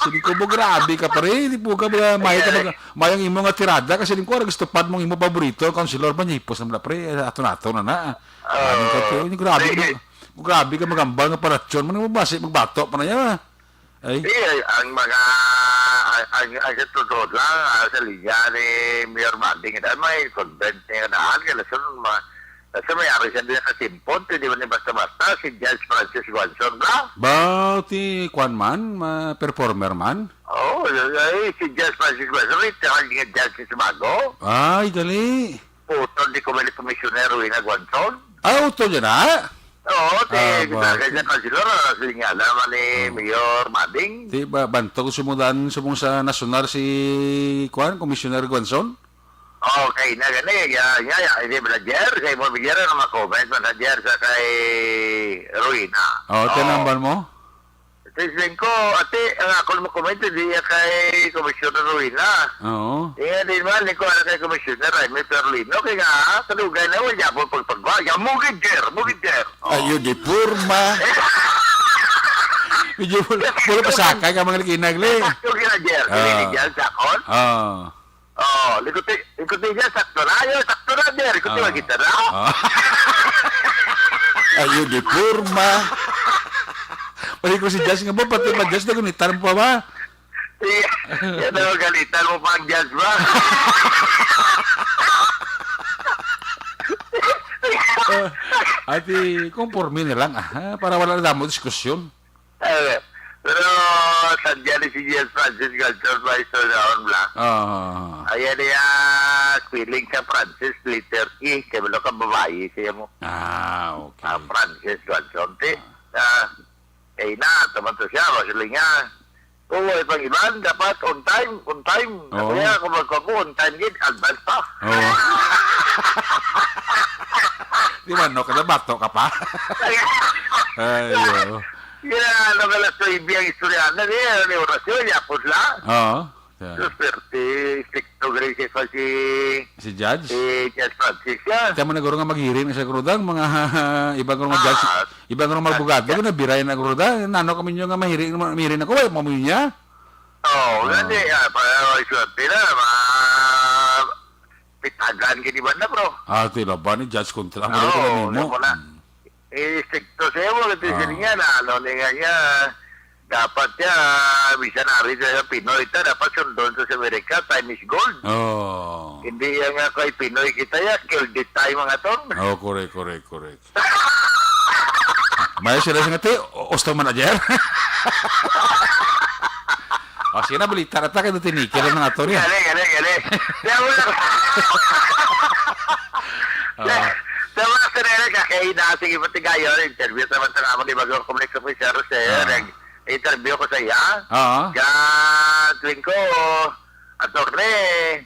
Sabi ko mo grabe ka pare, di po ka mayang imo nga tirada kasi din ko arag istupad mong imo paborito councilor ba nya ipos na pre ato na. Grabe ka magambal nga paratyon mo magbato pa na yan. Ang mga ang tutod lang sa linya ni Mayor Bading may convent niya naan kasi may-ari siya din sa Simpon, hindi mo niya basta-basta si Judge Francis Guanzon ba? Ba, ti kwan man, performer man? Oo, Si Judge Francis Gueso, retired nga judge sa Bago. Ay, gali. Putol di ko may komisyonero yung nagwanson. Ah, uto niya na? Oo, bakit? kaya kansilor, nga naman ni Mayor Mading. Di ba, bantog sumudan sumong sa nasyonal si Komisyoner Guanzon? Okay, na gani, hindi manager, kay mo bigyan na comment, manager sa kay Ruina. Tinamban mo? Tisling ko, ate, ang ako mo comment, di kay Komisyoner Ruina. Oo. Din man, ko na kay Komisyoner Jaime Perlino, kaya nga, talugay na, wala po pagpagwaya, mugidger. Ayun, di purma. Medyo puro pasakay ka mga likinagli. Yung kinager, kiniligyan sa akon. Likuti niya, sakto na, der, likuti mo kita na. Ayun, di purma. Pwede ko si Jazz nga ba, pati ba Jazz na gunitan mo pa ba? Yan ang galitan mo pang jazz ba? Ati, conforme na lang para wala na damo diskusyon. Pero, sandiyan ni si Jazz Francis Galchon ba ito na lang? Ayan niya, feeling sa Francis, letter E, kaya mo ka babae siya mo. Okay. Francis Galchon, na, tamanto siya, masuli nga. Oo, pang iban, dapat on time. Kaya kung magkaku, on time gid, advance pa. Di ba, no? Kada bato ka pa? Ayo. Ano ka lang sa ibiyang istorya na niya, ni orasyon, yapos lang. Swerte, stricto grace pa si Judge? Si Judge Francis yan. Kaya mo naguro nga maghiring sa krudang, mga ibang nga judge, ibang nga magbugado, na birayan na krudang, nano kami nyo nga mahiring ako, mamuyo niya? Gani, swerte na, pitagan ka di ba na, bro? Tila ba ni Judge kontra mo rin ko mo? Stricto siya mo, kasi siya na, niya, dapat niya, missionary sa Pinoy ito, dapat sundon sa Amerika, time is gold. Hindi yan nga kay Pinoy kita ya, kill the time mga ton. Correct. May sila sa ngati, osto manager? Sige na, balita na tayo, tinikil ang mga to niya. Gali. Sa mga sinera, kakaina, sige pati kayo, interview sa mga naman ni Bagong Communix Officer, interview ko sa iya. Kaya, tuwing ko, attorney,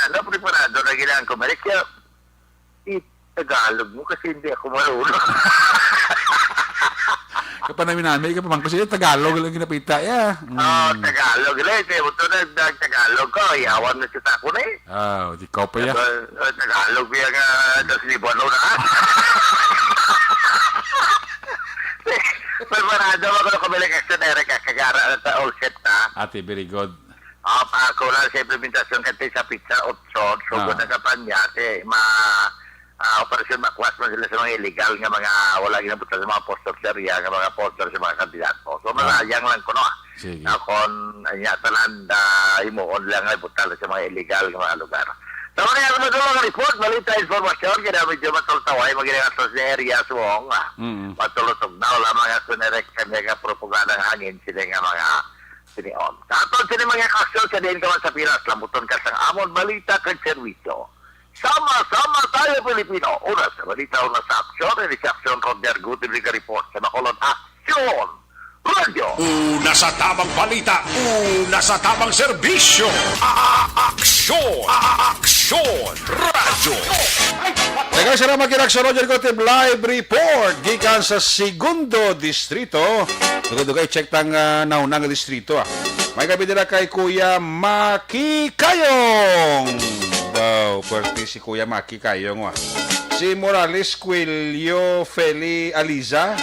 preparado na ginaan ko, Marikya, Tagalog mo kasi hindi ako marunong. Kapag namin ka pa man, kasi Tagalog lang ginapita, Tagalog lang, ito na Tagalog ko, iyawan na siya ako na di ko pa ya. Tagalog biya nga, 2,000 na. Preparado ako na kumilig aksyonere kakagara at all-set na. Ate, very good. Ako lang sa implementasyon kati sa pizza 8, sugod na kapanya, operasyon makwas mo sila sa mga illegal nga mga wala ginabuta sa mga postor sa area, nga mga postor sa mga kandidato. So, malayang lang ko, no? Sige. Akon, anyatalan, imuon lang ay butal sa mga illegal nga mga lugar. So, kaya ako mga report, balita informasyon, kaya medyo matultaway, magilang atos sa area suwong, matulutog na, wala mga sunerek kanya nga propaganda ng hangin, sila nga mga sinion. Tapos sila mga kaksyon sa din ka sa Pinas, lamuton ka sa amon, balita kag servisyo. Sama-sama tayo, Pilipino. Una sa balita, una sa aksyon, ini sa aksyon, Roger Gutin, report sa Bacolod Aksyon Radio. Una sa tamang balita, una sa tamang serbisyo. Aksyon Radio. Teka, siya na mag-inaksyon, Roger Gotim, live report, gikan sa segundo distrito. Dugay check tang naunang distrito. May gabi nila kay Kuya Maki Kayong. Wow, pwerte si Kuya Maki Kayong. Si Morales Quilio Feli Aliza.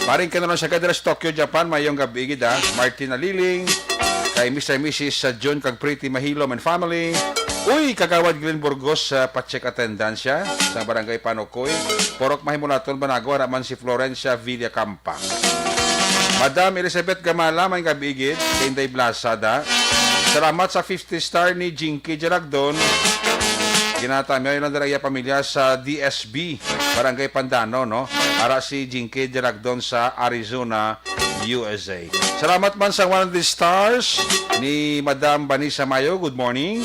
Paring ka na lang siya kadira sa Tokyo, Japan. Mayong gabi gida. Martin Aliling. Kay Mr. and Mrs. John Kag Pretty Mahilom and family. Uy, kagawad Glenn Burgos sa pa-check attendance siya sa Barangay Panokoy. Porok Mahimulaton Banago, haraman si Florencia Villacampa. Madam Elizabeth Gamala, may kabigit, kay Inday Blasada. Salamat sa 50 star ni Jinky Jaragdon. Ginatami yun ang daraya pamilya sa DSB, Barangay Pandano, no? Para si Jinky Jaragdon sa Arizona, USA. Salamat man sa one of the stars ni Madam Vanessa Mayo. Good morning.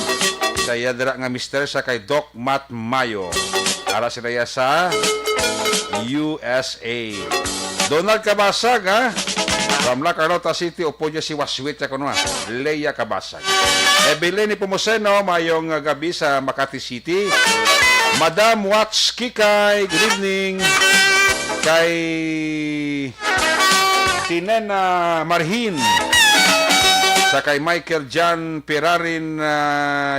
Sa yadra nga mister sa kay Doc Matt Mayo. Para sila sa USA. Donald Kabasag, ha? From La Carlota City, upo niya si Waswit sa kuno, Leia Kabasag. Evelyn ni Pumoseno, mayong gabi sa Makati City. Madam Watts Kikay, good evening. Kay Tinena Marhin. Sa kay Michael John Perarin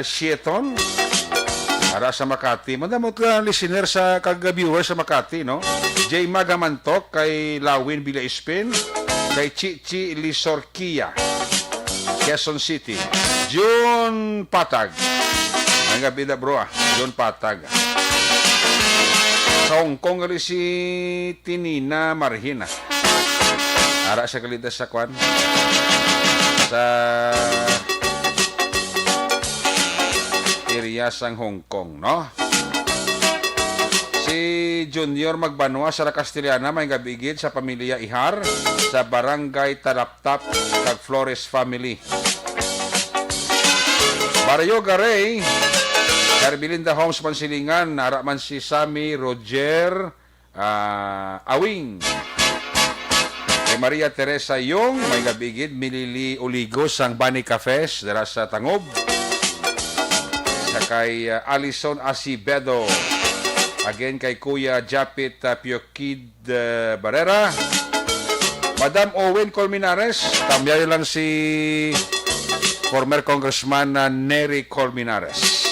Shieton. Para sa Makati. Madamot ka listener sa kag-viewer sa Makati, no? J. Magamantok, kay Lawin Bila Ispin, kay Chichi Lisorquia, Quezon City. June Patag. Ang gabi na bro, June Patag. Sa Hong Kong, gali si Tinina Marhina. Ara sa kalitas sa kwan. Sa area sang Hong Kong, no? Si Junior Magbanwa sa La Castellana, may gabigid sa pamilya Ihar sa Barangay Talaptap kag Flores family. Barrio Garay, Carbilinda Homes Pansilingan, naraman si Sammy Roger Awing. Kay Maria Teresa Yung, may gabigid Milili Uligo sang Bani Cafes dara sa Tangob. Sa kay Alison Asibedo. Again kay Kuya Japit Piokid Barrera. Madam Owen Colmenares. Tamyayo lang si former Congressman Nery Colmenares.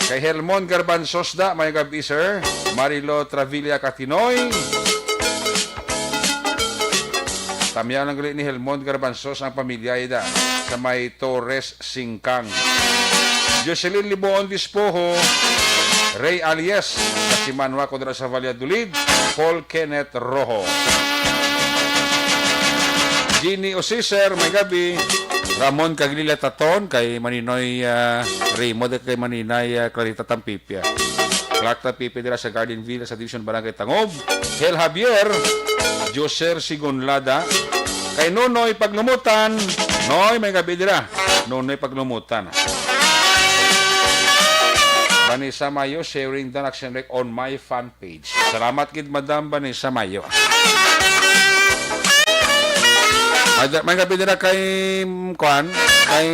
Kay Helmon Garbansosda, may gabi sir. Marilo Travilla Catinoy. Tamyayo lang gali ni Helmon Garbansos ang pamilya ida sa may Torres Singkang. Jocelyn Liboon Dispoho, Ray Alias, si Manwa Kodra sa Valladolid, Paul Kenneth Rojo. Ginny Osiser, may gabi. Ramon Caglila Taton, kay Maninoy Raymond, kay Maninay Clarita Tampipia. Clark Tampipia dira sa Gardenville sa Division Barangay Tangob. Hel Javier, Joser Sigonlada, kay Nonoy Paglumutan. Noy, may gabi dira. Nonoy Paglumutan. Vanessa Mayo, sharing the action rec on my fan page. Salamat kid Madam Vanessa Mayo. May gabi dira kay Kwan, kay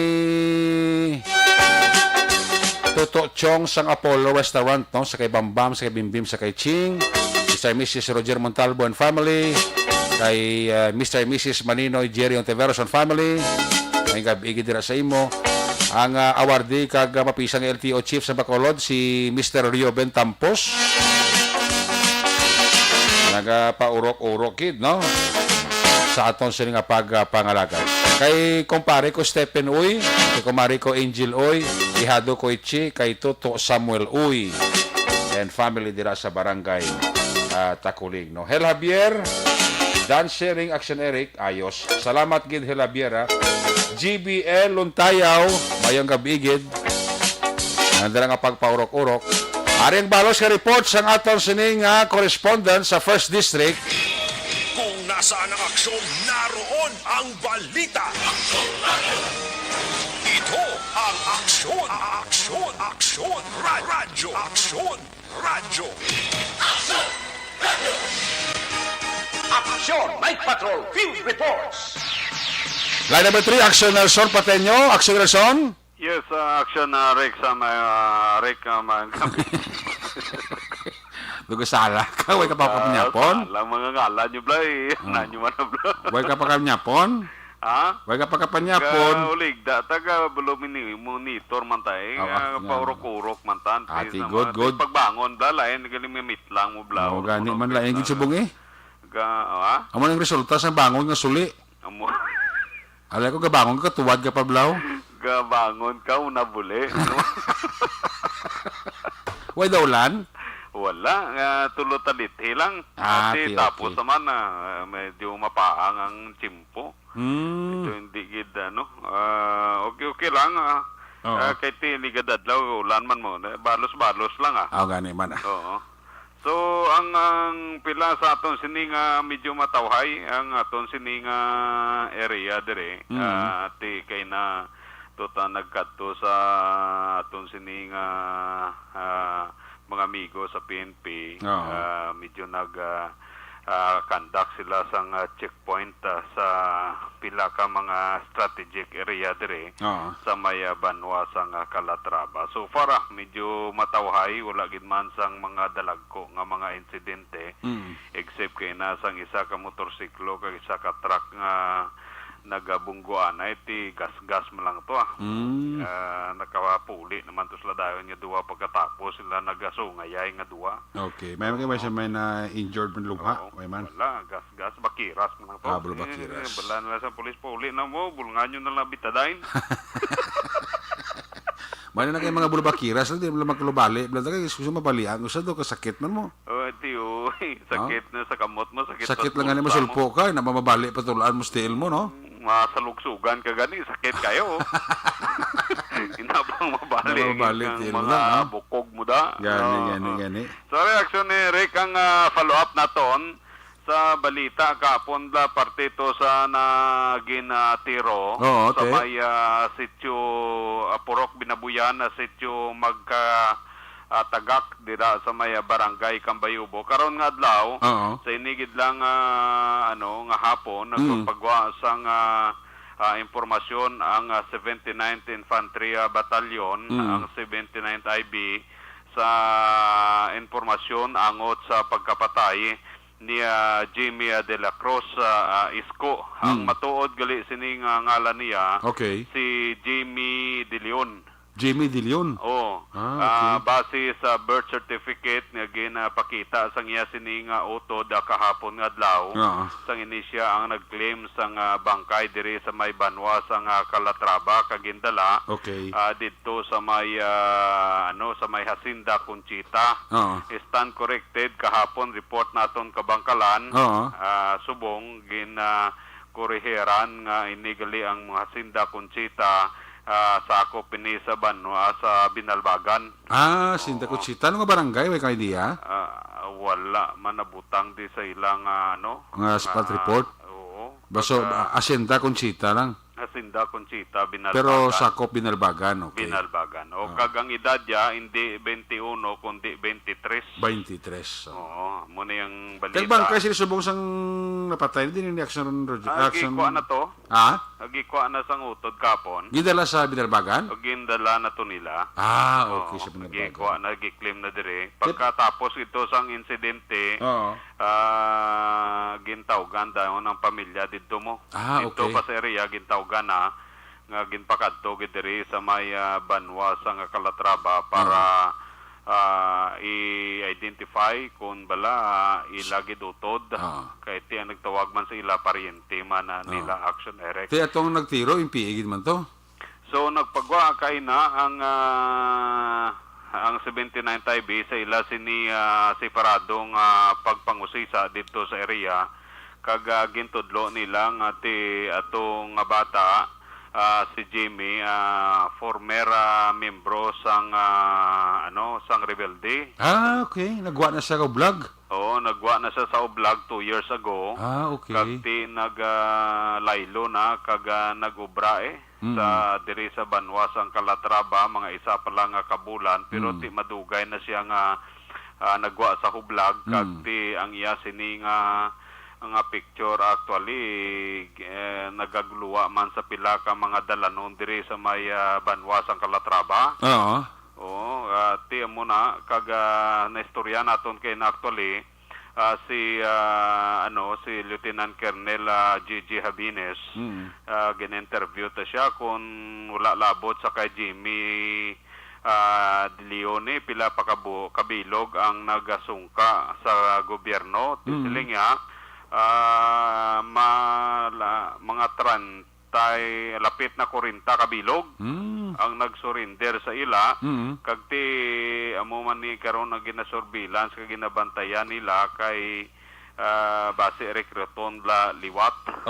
Toto Chong sang Apollo Restaurant, no? Sa kay Bambam, sa kay Bimbim, sa kay Ching, Mr. and Mrs. Roger Montalvo and family, kay Mr. and Mrs. Maninoy Jerry Ontiveros and family. May gabi dira sa imo. Ang awardee kag mapisang LTO chief sa Bacolod, si Mr. Rio Bentampos. Nagapaurok-urok kid, no? Sa aton sila nga pagpangalagay. Kay kumpare ko Stephen Uy, kay kumare ko Angel Uy, ihado ko Ichi, kay Toto Samuel Uy, and family dira sa barangay Takuling, no? Hel Javier, Dan Sharing Action Eric, ayos. Salamat gid Hel Javier, ha? GBL Luntayaw, mayong gabigid. Nandara nga pagpaurok-urok. Aring balos ka report sang aton sining correspondent sa 1st District. Kung nasaan ang aksyon, naroon ang balita. Ito ang aksyon, aksyon, aksyon, radyo, aksyon, radyo. Action Night Patrol Field Reports. Line number 3, Action Nelson Pateño. Action Nelson. Yes, action Rick sa may Rick kami. Dugo sala ka, way ka pa kapanyapon. Lang mga ngala nyo blay, nanyo man na blay. Way ka pa kapanyapon. Ha? Way ka pa kapanyapon. Ulig, taga bulumini, monitor man tayo, paurok-urok man tan. Ati, good. Pagbangon, blalain, galing may mitlang mo blaw. O, gani man lang, yung subong eh. Ha? Amo nang resulta sa bangon nga suli. Amo. Alay ko, gabangon ka, tuwad ka pa blaw. Gabangon ka, unabuli. Way daw lan? Wala, tulot-taliti lang. Kasi tapos naman, medyo mapaang ang tsimpo. Ito hindi gid, okay lang. Kahit tinigadadlaw, ulan man mo. Balos-balos lang, Oo, gani man. Oo. So ang pila sa aton sining medyo matawhay ang aton sining area dire ti kay na tota nagkadto sa aton sining mga amigo sa PNP. Medyo conduct sila sang checkpoint sa pila ka mga strategic area dire sa may Banwa sang Calatrava. So far medyo matawhay, wala gid man sang mga dalagko nga mga insidente except kay na sang isa ka motorsiklo kag isa ka truck nga nagabungguan ay ti gas-gas mo lang to nakapuli naman to sila dayon nga duwa pagkatapos sila nagasungayay nga duwa. Okay, may may na injured man lubha, may man. Wala, gas-gas bakiras mo lang to. Bulo bakiras. Bala na sa pulis puli na mo, bulungan nyo na lang bitadain. Mana na kay mga bulo bakiras, di mo maglubali, blanda kay gusto mabalian, gusto do kasakit man mo. Tiyo, sakit na sa kamot mo, sakit lang nga masulpo ka, na mamabali patulaan mo steel mo, no? Masalugsugan ka gani, sakit kayo. Inabang mabalik ang mga bukog mo da. Gani. Sa reaksyon ni Rick, ang follow-up naton sa balita kapon la parte to sa naginatiro sa may sitio Purok Binabuyan na sitio tagak dira sa may barangay Cambayubo. Karon nga adlaw sa inigid lang nga hapon nagpagwa sang impormasyon ang 79th Infantry Battalion, ang 79th IB sa informasyon angot sa pagkapatay ni Jimmy de la Cruz Isko. Ang matuod gali sining ngalan niya si Jimmy De Leon. Jimmy De Leon? Oo. Base sa birth certificate nga ginapakita sang iya sining utod kahapon nga adlaw. Sang inisya ang nag-claim sang bangkay diri sa may Banwa sang Calatrava kagindala. Didto sa may sa may Hacienda Conchita. Stand corrected kahapon report naton kabangkalan. Subong koreheran nga inigali ang Hacienda Conchita sa ako pini sa Banwa sa Binalbagan. Sinta Conchita. Ano nga barangay? May ka idea? Wala manabutang di sa ilang spot report? Oo. Baso, Hacienda Conchita lang? Hacienda Conchita, Binalbagan. Pero sakop Binalbagan, Binalbagan. Kagang edad ya, hindi 21, kundi 23. 23. Oo, muna yung balita. Kaya bangkay sila subong sang napatay, hindi ni action Gikuha na to. Gikuha na sang utod kapon. Gindala sa Binalbagan? Gindala na to nila. Okay, sa Binalbagan. Gikuha na, giklaim na dire. Pagkatapos ito sang insidente, gintawgan dayon ang pamilya dito mo. Dito pa sa area, gintawgan na nga ginpakadto diri sa may Banwa sa Calatrava para i-identify kung bala ilagid utod kay ti ang nagtawag man sa ila paryente man nila Action Erect. Ti atong nagtiro impiigid man to. So nagpagwa kay na ang 79th IB sa ila sini separadong pagpangusisa dito sa area kag gintudlo nila nga ti atong bata si Jimmy former membro sang sang rebelde. Okay, nagwa na siya ka vlog. Oo, nagwa na siya sa vlog 2 years ago. Okay. Kag ti laylo na kag nagubra sa diri sa Banwa sang Calatrava mga isa pa lang kabulan pero ti madugay na siya nga nagwa sa hublag kag ti ang iya sini ang picture actually nagagluwa man sa pila ka mga dalanon diri sa may Banwa sang Calatrava. Oo, ti mo na kag naistorya naton kay na actually si Lieutenant Colonel Gigi Habines gin-interview ta siya kung wala labot sa kay Jimmy De Leone pila pa kabilog ang nagasungka sa gobyerno siling niya mga lapit na 40 kabilog ang nagsurrender sa ila kag ti amo man ni karon na ginasurveillance kag ginabantayan nila kay base rekruton la liwat.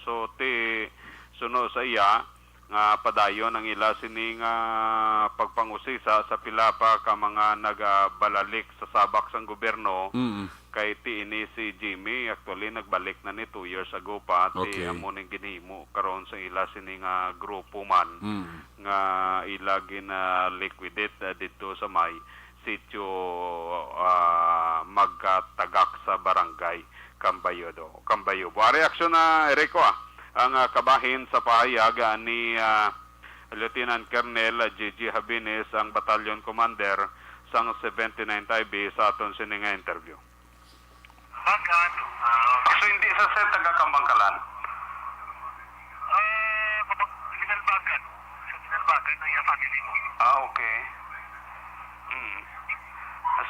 So ti suno sa iya nga padayon ang ila sini nga pagpangusisa sa pila pa ka mga nagabalalik sa sabak sang gobyerno. Kay ti ini si Jimmy actually nagbalik na ni 2 years ago pa ti amo ning ginhimo karon sa ila sini nga grupo man nga ila gina liquidate dito sa may sitio magkatagak sa barangay Cambayodo. Reaksyon na Erico ang kabahin sa pahayag ni Lieutenant Colonel Gigi Habines, ang battalion commander sang 79 IB sa aton sininga interview. Bagan. So hindi sa set taga-Kambangkalan? Ginalbagan. Sa Ginalbagan na yung family ko. Okay.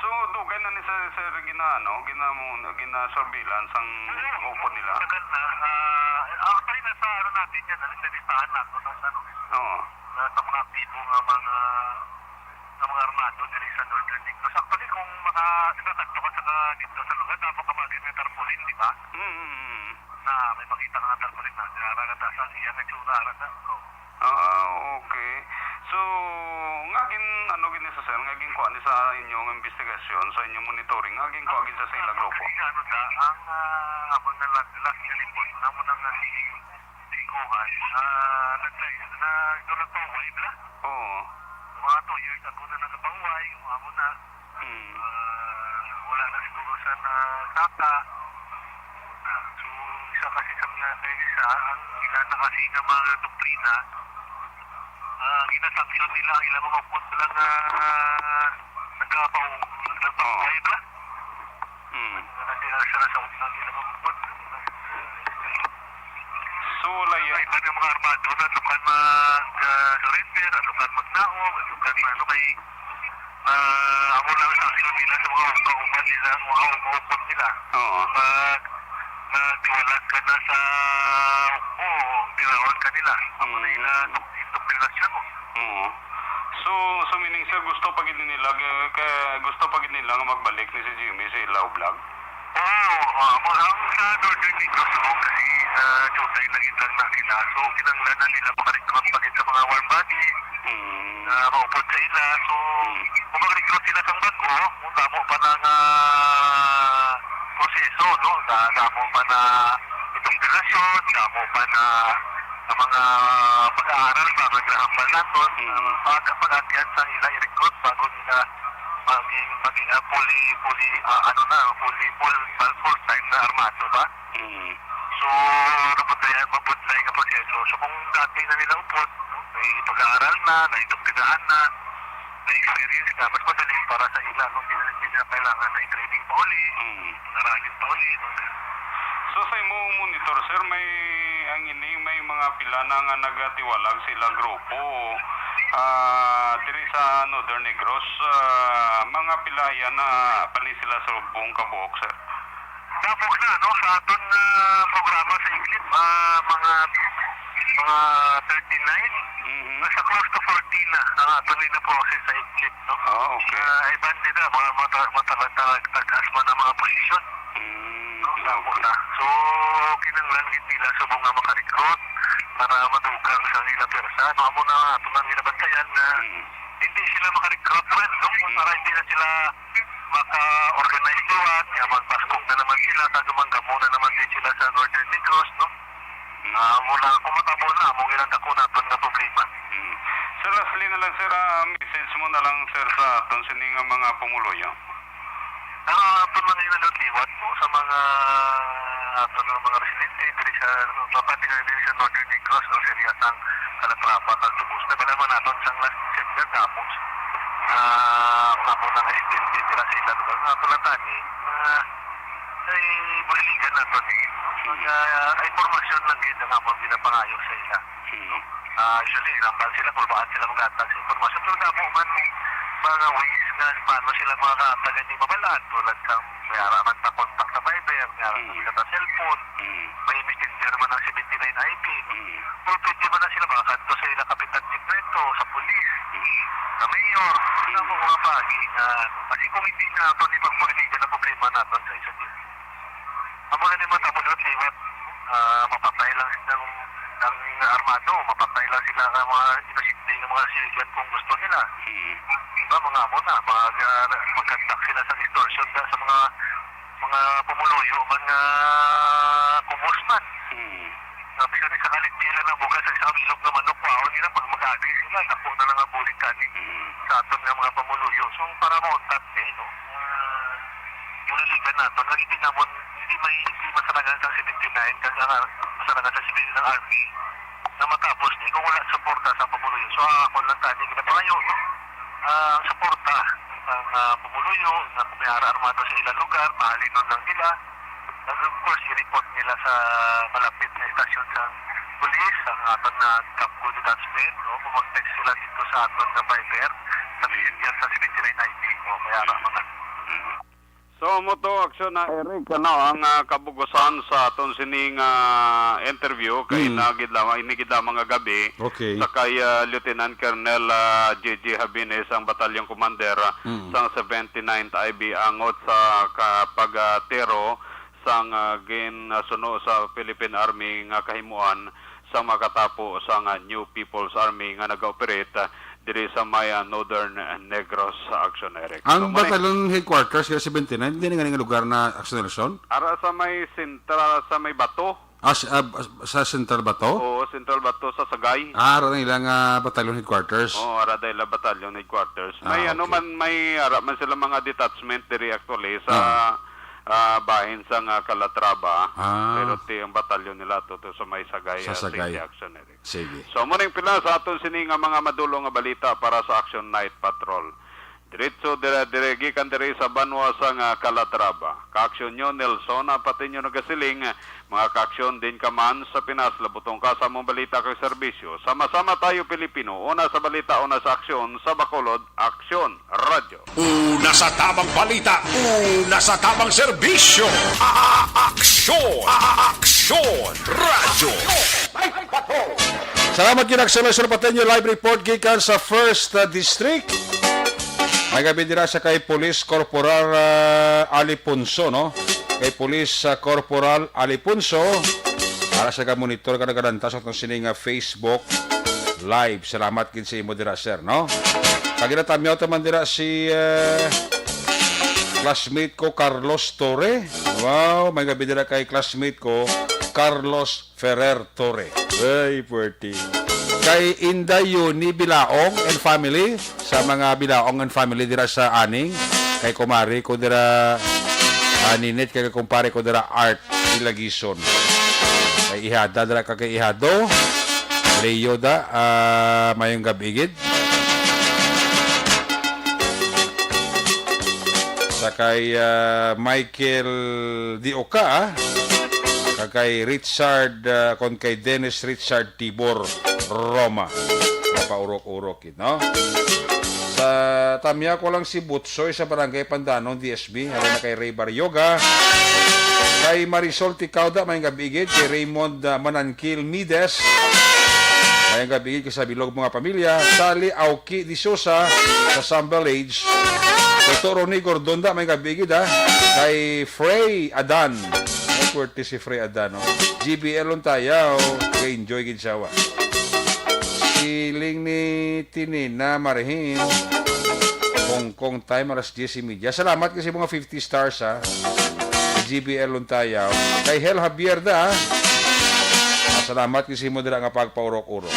So dugay na ni sa gina surveillance ang upo nila. Tagal na. Actually nasa natin yan. Nasa listahan nato. Oo. Sa mga aktibo ng mga armado diri sa Northern Negros. Actually kung nakakagto ka dito sa lugar, dapat ka maging may tarpaulin, di ba? Na may makita ka ng tarpaulin na. Naragata sa siya na tsura. Okay. So, gin sa sir, ngaging kuha ni sa inyong investigasyon, sa inyong monitoring, ngaging kuha gin sa sila grupo. Ang abang na last report, namo nang siguhan, nagpaway ba? Oo. Mga 2 years ago na nagpaway, amo na. Wala na siguro sa saka. So, isa kasi sa mga ang ilan na kasi ng mga doktrina, ginasanksyon nila ang ilang mga punto lang na nagpapaway ba? Nagsasasaot ng ilang mga punto. So, wala yan. Iba ng mga armado na lukan mag-surrender, lukan magnaog, lukan may ako lang sanksyon nila sa mga kauman nila, mga umupot nila. Nagtiwalag ka na sa tinawag ka nila. Ako na indoktrinasyon mo. So meaning sir, gusto pa gid nila nga magbalik ni si Jimmy sa Ilaw Vlog? Ang sa Northern Negros mo kasi jutay lagi lang na nila. So kinanglanan nila makarekrut pa din sa mga warm body na maupod sa ila. So kung mag-recruit sila sa bago, damo pa ng proseso, no? Damo pa na indoktrinasyon, damo pa na mga pag-aaral ba, maghahambal natin, pag-atihan sa ila i-recruit bago nila maging full-time na armado ba? So, mabudlay nga proseso. So, kung dati na nila upod, may pag-aaral na, naidoktrinahan na, may experience na, mas madali para sa ila kung hindi na kailangan na i-training pa uli, naralin pa uli. So, sa imo monitor, sir, may mga pila na nga nagatiwalag sila grupo diri sa Northern Negros, mga pilaya na pali sila sa buong kabuok, sir? Tapos na, no? Sa aton programa sa Iglip, mga 39, nasa close to 14 na ang aton na process sa Iglip, no? Ay bandi na, mga tagas-tagas ng mga posisyon. Tapos na. So, kinanglanggit nila sa mga makarekrut para madugang sa nila persa. No, amo na ito na nila bantayan na hindi sila makarekrut rin, no? Para hindi na sila maka-organize liwat, magpaskong na naman sila, kagumangamo na naman din sila sa Northern Negros, no? Mula kumatabo na, mong ilang dako na ito na problema. Sir, lastly na lang, sir, message mo na lang, sir, sa aton sining mga pumuloy, Ito mga inalutiwat mo sa mga mga residente diri sa mapatingan diri sa Northern Negros o seryasang kalatrapa kaltubos na balaman natin sa last December tapos mga ng residente dira sa ilang lugar na tulatani ay buliligan na ito ay informasyon lang din ang among ginapangayo sa ila. Usually, nambal sila kung bakit sila mag-atag sa informasyon. Pero na mo man mga ways na paano sila makakatagan yung mabalaan tulad kang may araman na contact sa Viber, may araman sa cellphone, may messenger man ng 79 IP. Pero pwede man na sila makakanto sa ilang kapitan sekreto, sa polis, sa mayor, na mga pagi na kasi kung hindi na ito ni pagmuliligan na problema natin sa isa din. Amo na ni matapos at liwat, mapatay lang ng armado, mapatay lang sila ng mga inosente ng mga civilian kung gusto nila. Diba, mga amo na, mag-conduct sila sa extortion sa mga pumuluyo, mga kumusman. Sabi ka sa kalit nila na bukas sa isang ilog na manok, wow, nila pag mag-agi sila, naku na lang ang buling kani sa aton ng mga pamuluyo. So, para mauntat no? Yung liligan natin, hindi masarangan sa 79, kasi masarangan sa civilian ng army, na matapos ni kung wala suporta sa pamuluyo. So, ako lang tayo, kinapangayo, no? Ang suporta ng pamuluyo, na may armado sa ilang lugar, mahalinon lang nila. And of course, i-report nila sa malapit na istasyon sa pulis, ang aton na Capco Detachment, no? Bumag-text sila dito sa aton na Viber, sa Vivian sa 79 IP, no? Kaya mga. So mo to aksyon na Eric ang kabugusan sa aton sining interview kay inigid lamang nga gabi sa kay Lieutenant Colonel JJ Habines ang batalyon commander sang 79th IB angot sa kapag-tero sang ginasuno sa Philippine Army nga kahimuan sa makatapo sa New People's Army nga nag-operate diri sa Maya Northern Negros Action Eric. Ang batalyon headquarters kaya 79, hindi nga lugar na Action Nelson? Ara sa may Central, sa may Bato. Sa Central Bato? Oo, Central Bato sa Sagay. Ara na ilang batalyon headquarters? Oo, ara dahil batalyon headquarters. May may ara man sila mga detachment diri actually sa bahin sa Calatrava. Pero ang batalyon nila to sa may Sagay. Sa Sagay. Action Eric. Sige. So muning pila sa aton sini nga mga madulong nga balita para sa Action Night Patrol. Diretso diregi kan diri sa Banwa sa Calatrava. Kaaksyon nyo Nelson pati nyo nagasiling mga kaaksyon din ka man sa Pinas labutong ka sa mong balita kay serbisyo. Sama-sama tayo Pilipino. Una sa balita, una sa aksyon sa Bacolod, Aksyon Radyo. Una sa tamang balita, una sa tamang serbisyo. Aksyon! Aksyon! Radyo! Salamat kinagsalasyon patenyo live report gikan sa 1st District. May gabi dira sa kay Police Corporal Alipunso, no? Kay Police Corporal Alipunso para sa monitor ka nagadantas atong sining Facebook live. Salamat kin sa imo dira sir, no? Kaginatamyaw taman dira si classmate ko Carlos Torre. Wow, may gabi dira kay classmate ko Carlos Ferrer Torre. Ay, puwerti. Kay Inday Yuni Bilaong and family, sa mga Bilaong and family dira sa Aning, kay kumari ko dira Ninit, kay kumpare ko dira Art Ilagison. Kay Ihada dira kay Ihado, Leo da, mayong gabigid. Sa kay Michael Dioka, kay Richard, kon kay Dennis Richard Tibor Roma. Napaurok-urok, no? Sa tamya ko lang si Butsoy sa Barangay Pandanon, DSB. Hala na kay Ray Baryoga. Kay Marisol Ticauda, may gabigid. Kay Raymond Manankil Mides. May gabigid kay sa Bilog mga pamilya. Sally Auki Di Sosa sa Sambal Age. Kay Toro ni Gordonda, may gabigid ha. Kay Frey Adan. May puwerte si Frey Adan, no? GBL Lontayaw. Kay Enjoy Gidsawa. Siling ni Tinina Marhin. Hong Kong time, alas 10:30. Salamat kasi mga 50 stars ha. GBL Luntayaw. Kay Hel Javier da. Salamat kasi mo dira nga pagpaurok-urok.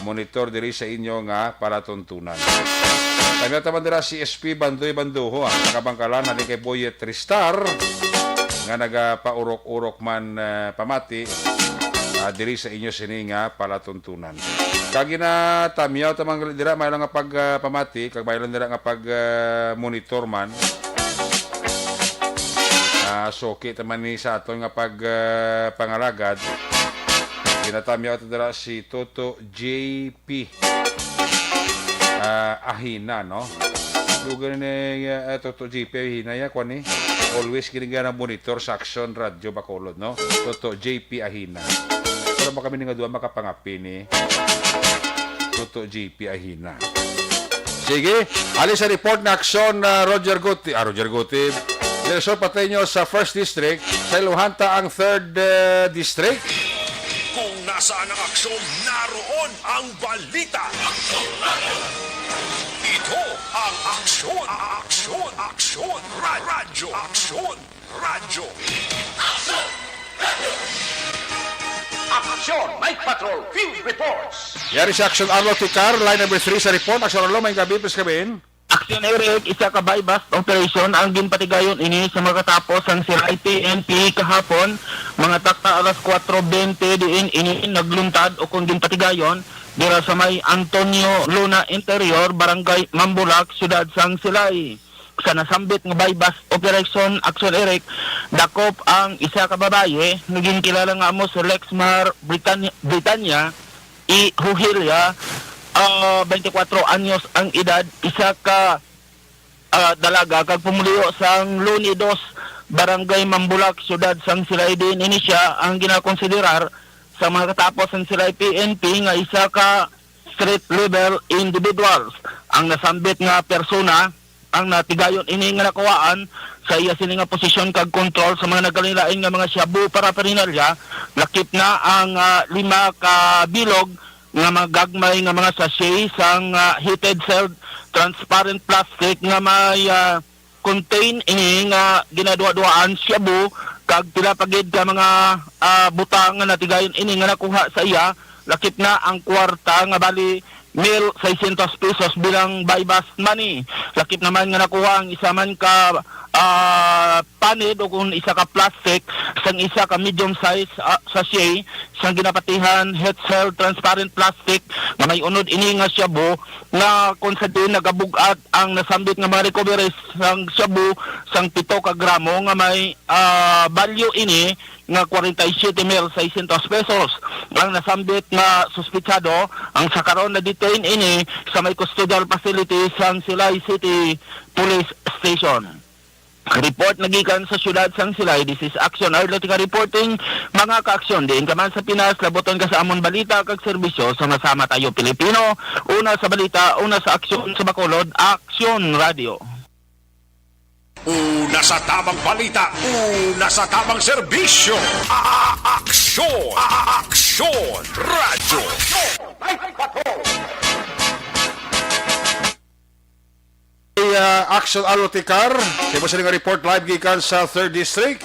Monitor diri sa inyo nga palatuntunan. Kami taman dira si SP Bandoy Banduho ha. Nakabangkalan halin kay Boyet Tristar nga nagapaurok-urok man pamati. Diri sa inyo sini nga palatuntunan. Kagi na tamyaw tamang dira may lang nga pagpamati, kag may lang dira nga pag monitor man. Soki taman ni sa aton nga pag pangalagad. Ginatamyaw dira si Toto JP Ahina, no? Lugar ni Toto JP Ahina ya kwan ni. Always ginigana monitor sa Action Radio Bacolod, no? Toto JP Ahina. Para ba kami nga duwa makapangapi ni Toto JP Ahina. Sige, alis sa report na aksyon na Roger Guti. Roger Guti. Nelson Pateño sa 1st District. Sa Iluhanta ang 3rd District. Kung nasa nasaan ang aksyon, naroon ang balita. Ito ang aksyon, radyo, radyo. Aksyon, Night Patrol, Field Reports. Yari si Action Arlo Ticar, line number 3 sa report. Action Arlo, may gabi, please kabihin. Aksyon Eric, isa ka bypass operation ang ginpatigayon ini sa makatapos ang Siray PNP kahapon. Mga takta alas 4:20 diin ini nagluntad o kung ginpatigayon dira sa may Antonio Luna Interior, Barangay Mambulak, Siyudad Sang Silay. Sa nasambit nga bypass operation Aksyon Eric, dakop ang isa ka babaye naging kilala nga mo sa Lexmar Britannia i Huhilia. 24 anyos ang edad, isa ka dalaga kag pumuliyo sang Luni 2, Barangay Mambulak, Siyudad Sang Silay din ini siya ang ginakonsiderar sa mga katapos ang Silay PNP nga isa ka street level individuals. Ang nasambit nga persona ang natigayon ini nga nakuwaan sa iya sini nga posisyon kag kontrol sa mga nagkalilain nga mga shabu para perinalya. Lakip na ang 5 ka bilog nga mga gagmay nga mga sachet sang heated cell transparent plastic nga may contain ini nga ginaduwa-duwaan shabu kag pila pagid ka mga butang nga natigayon ini nga nakuha sa iya. Lakip na ang kwarta nga bali 1,600 pesos bilang bypass money. Lakip naman nga nakuha ang isa man ka panid o kung isa ka plastic sang isa ka medium size sachet sang ginapatihan heat cell transparent plastic nga may unod ini nga shabu nga kung sa din nagabugat ang nasambit nga mga recovery sang shabu sang 7 ka gramo nga may value ini nga 47,600 pesos. Ang nasambit nga suspitsado ang sakaron na detain ini sa may custodial facility sang Silay City Police Station. Report nagikan sa Siyudad Sang Silay. This is Action Arlotica reporting. Mga ka-aksyon, diin ka man sa Pinas, laboton ka sa amon balita kag serbisyo. Sama-sama tayo Pilipino. Una sa balita, una sa aksyon sa Bacolod, Action Radio. Una sa tamang balita, una sa tamang serbisyo. Aksyon, radyo. Action Arlo Ticar, kaya mo sa nga report live gikan sa 3rd District.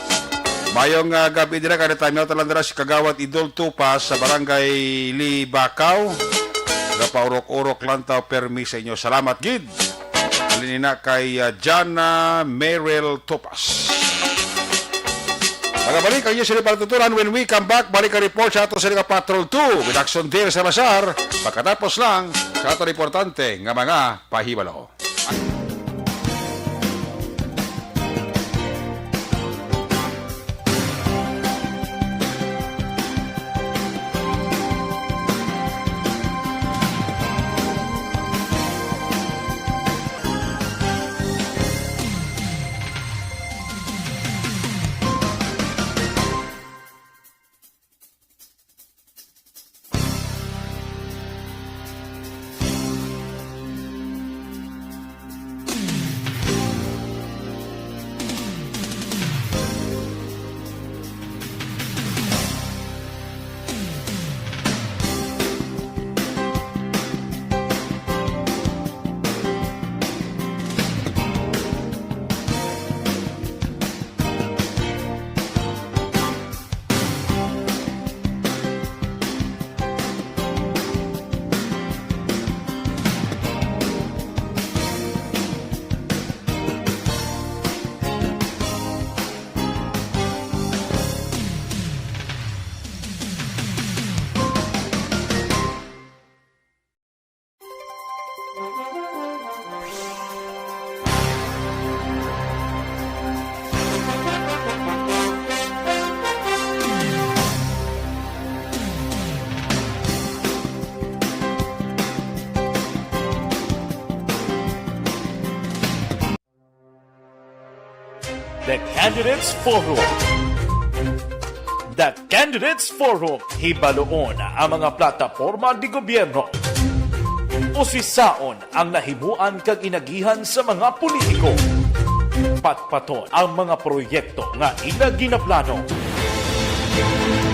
Mayong gabi dira kada time na talandra si Kagawad Idol Tupas sa Barangay Libakaw. Napaurok-urok lantaw permi sa inyo. Salamat gid. Alinina kay Jana Merrill Tupas. Magabalik ang inyo sila patuturan when we come back. Balik ang report sa ato sa Liga Patrol 2 with Action Deer sa Basar. Pagkatapos lang sa ato importante nga mga pahibalo. The Candidates Forum. The Candidates Forum, hibaloon ang mga plataporma di gobyerno. Usisaon ang nahimuan kag inagihan sa mga politiko. Patpaton ang mga proyekto nga ina ginaplano.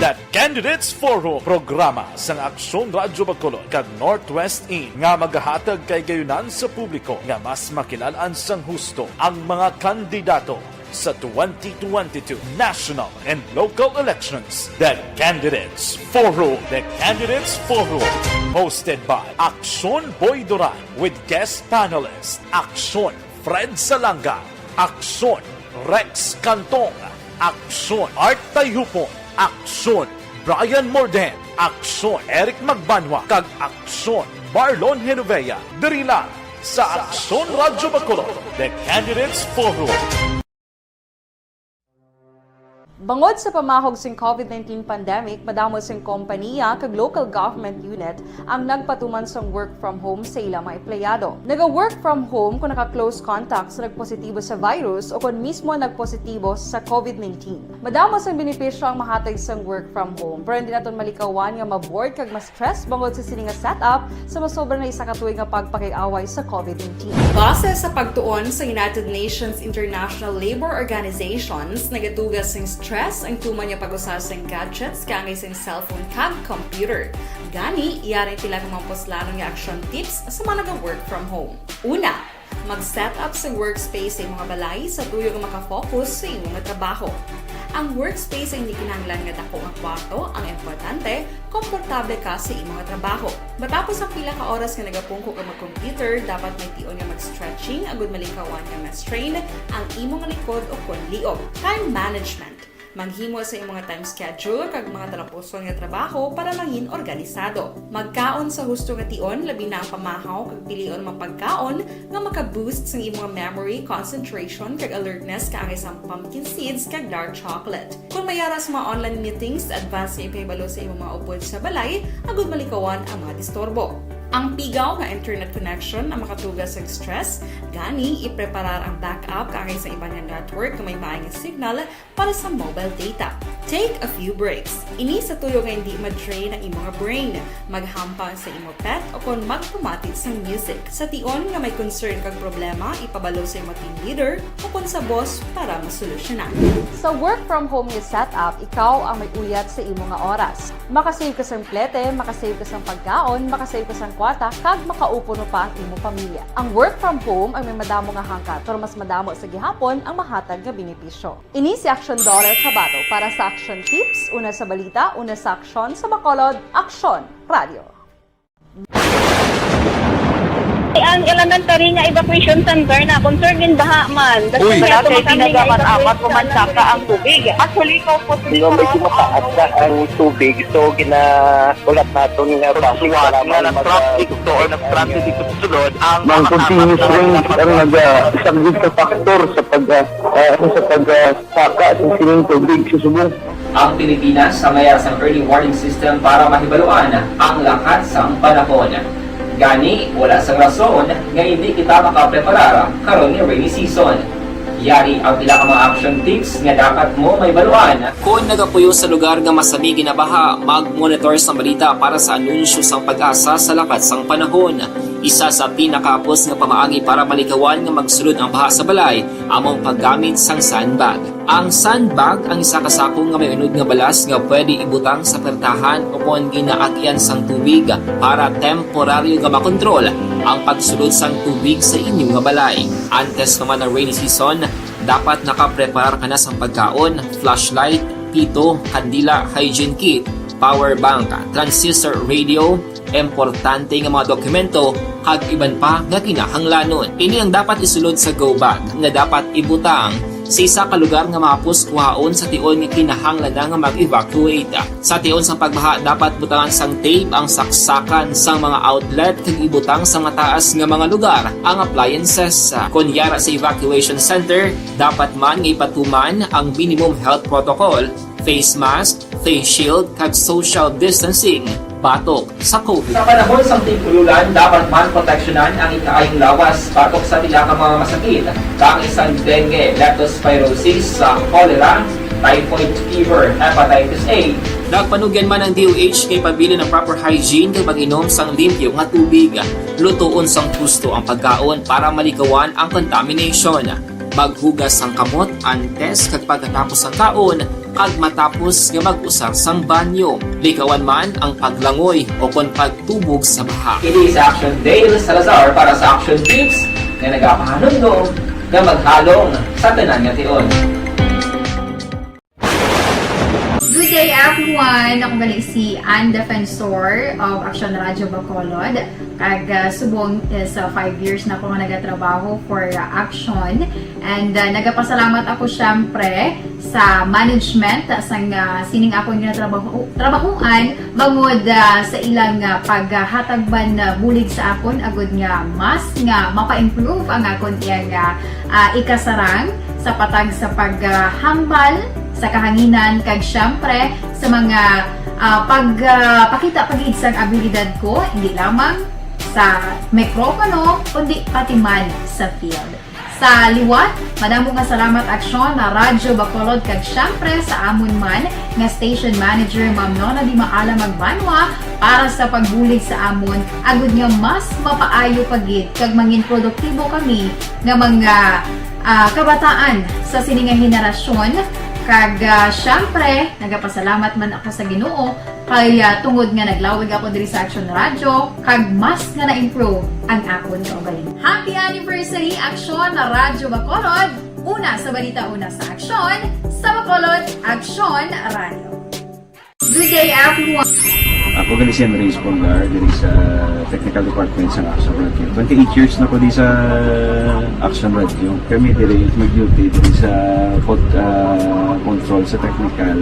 The Candidates Forum, programa sa Aksyon Radyo Bacolod kag Northwest In nga magahatag kay gayunan sa publiko nga mas makilalaan sang husto ang mga kandidato sa 2022 national and local elections. The Candidates Forum. The Candidates Forum. Hosted by Aksyon Boy Duran with guest panelists Aksyon Fred Salanga, Aksyon Rex Cantong, Aksyon Art Tayupon, Aksyon Brian Morden, Aksyon Eric Magbanwa, kag Aksyon Marlon Genovea. Diri lang sa Aksyon Radyo Bacolod, The Candidates Forum. Bangod sa pamahog sing COVID-19 pandemic, madamo sing kompanya kag local government unit ang nagpatuman sang work from home sa ilang mga empleyado. Naga-work from home kung naka-close contact sa nagpositibo sa virus o kung mismo nagpositibo sa COVID-19. Madamo sang benepisyo ang mahatag sang work from home, pero hindi naton malikawan nga ma-bored kag ma-stress bangod sa sini nga setup sa masobra na isa ka tuig nga pagpakiaway sa COVID-19. Base sa pagtuon sa United Nations International Labour Organizations, nagatugas sing stress ang tuman niya pag-usar sa gadgets kangay sa cellphone kag computer. Gani, iyaring tila kumamposlanong nga action tips sa mga nag-work from home. Una, mag-set up sa workspace sa mga balay sa tuyo nga makafocus sa imong trabaho. Ang workspace ay hindi kinahanglan nga dako nga kwarto, ang importante, komportable ka sa imong trabaho. Matapos ang pila ka oras nga nagapungko ka mag-computer, dapat may tion nga mag-stretching agud malikawan nga ma-strain ang imong likod o konliog. Time management. Manghimo sa imong time schedule kag mga talapuson nga trabaho para mangin organisado. Magkaon sa husto nga tion, labi na ang pamahaw kag pilion mapagkaon nga maka-boost sa imong memory, concentration kag alertness kaangay sa pumpkin seeds kag dark chocolate. Kung mayaras mga online meetings, advance sa ipahibalo sa imong mga upod sa balay, agud malikawan ang mga disturbo. Ang pigaw nga internet connection ang makatugas sa stress, gani ipreparar ang backup kaangay sa ibang network kung may maayong signal para sa mobile data. Take a few breaks. Ini sa tuyo nga hindi ma-drain ang imong brain, maghampang sa imong pet o kung magpumatit sa music. Sa tion nga may concern kag problema, ipabalo sa imong team leader o kung sa boss para masolusyonan. Sa work from home nga setup, ikaw ang may uyat sa imong nga oras. Makasave ka sa plete, makasave ka sa pagkaon, makasave ka sa kwarta, kag makaupo no pa ang imong pamilya. Ang work from home ay may madamo nga hangkat, pero mas madamo sa gihapon ang mahatag nga benepisyo. Ini si Aksyon Daughter Cabato para sa Action Tips, una sa balita, una sa aksyon sa Bacolod, Aksyon Radio. Ang elementary nga evacuation center na concern din baha man. Uy, kaya pinagamat-amat kumansaka ang tubig. Actually, ikaw po medyo mataas na ang tubig. So, ginaulat natin nga basiwala nga nag-traffic to or nag-traffic dito sa sulod. Ang continuous range ang nag-isang sa factor sa pagsaka sa sining tubig sa subong. Ang Pilipinas sa mayas ng early warning system para mahibaluan ang lakas ng panahon. Gani, wala sang rason nga hindi kita makapreparar karon ni rainy season. Yari ang pila ka mga action tips nga dapat mo may baluan. Kung nagapuyo sa lugar nga masabi ginabaha, mag-monitor sa balita para sa anunsyo sang pag-asa sa lakas sang panahon. Isa sa pinakapos nga pamaagi para malikawan nga magsulod ang baha sa balay, among paggamit sang sandbag. Ang sandbag ang isa kasakong nga may unod nga balas nga pwede ibutang sa pertahan o kung ginaagyan sang tubig para temporaryo nga makontrol ang pagsulod sang tubig sa inyong nga balay. Antes naman ng rainy season, dapat nakaprepare ka na sang pagkaon, flashlight, pito, kandila, hygiene kit, power bank, transistor radio, importante nga mga dokumento, kag iban pa nga kinahanglanon. Ini ang dapat isulod sa go bag nga dapat ibutang sa isa ka lugar nga mapus kuhaon sa tion nga kinahanglan nga mag-evacuate. Sa tion sang pagbaha dapat butangan sang tape ang saksakan sang mga outlet kag ibutang sa mataas nga mga lugar ang appliances. Kunyara sa evacuation center, dapat man nga ipatuman ang minimum health protocol, face mask, face shield kag social distancing batok sa COVID. Sa panahon sa tigululan, dapat man proteksyonan ang ikaayong lawas batok sa tila ka mga masakit, kang isang dengue, leptospirosis, cholera, typhoid fever, hepatitis A. Nagpanugyan man ang DOH kay pabili ng proper hygiene kay pag-inom sang limpyo nga tubig. Lutuon sang gusto ang pagkaon para malikawan ang contamination. Maghugas ang kamot antes kag pagkatapos ang kaon kag matapos nga mag-usar sang banyo. Likawan man ang paglangoy o kon pagtubog sa baha. It is Action Dale Salazar para sa Action Tips nga nagapahanundong nga maghalong sa tanan nga tion. Good day everyone! Ako gali si Ann Defensor of Action Radio Bacolod. Kag subong sa 5 years na ako nga nagatrabaho for Action. And nagapasalamat ako syempre sa management sa sining ako nga trabahuan bangod sa ilang paghatagban bulig sa akon agud nga mas nga mapa-improve ang akon iyang ikasarang sa patag sa paghambal sa kahanginan kag syempre sa mga pagpakita pagid sang abilidad ko hindi lamang sa mikropono kundi pati man sa field. Sa liwat, madamo nga salamat Aksyon na Radyo Bacolod kag syempre sa amon man nga station manager Ma'am Nona Di Maala Magbanwa para sa pagbulig sa amon agud nga mas mapaayo pagid kag mangin produktibo kami nga mga kabataan sa sininga henerasyon. Kag syempre, nagapasalamat man ako sa Ginoo kay tungod nga naglawig ako diri sa Action Radio kag mas nga na-improve ang akon kaugalingon. Happy anniversary Action na Radyo Bacolod! Una sa balita, una sa Action, sa Bacolod, Action Radio. Good day everyone! Ako gali si Reyes Polgar diri sa Technical Department sa Action Radio. 28 years na ko di sa Action Radio. Kami diri mag-duty diri sa control sa technical.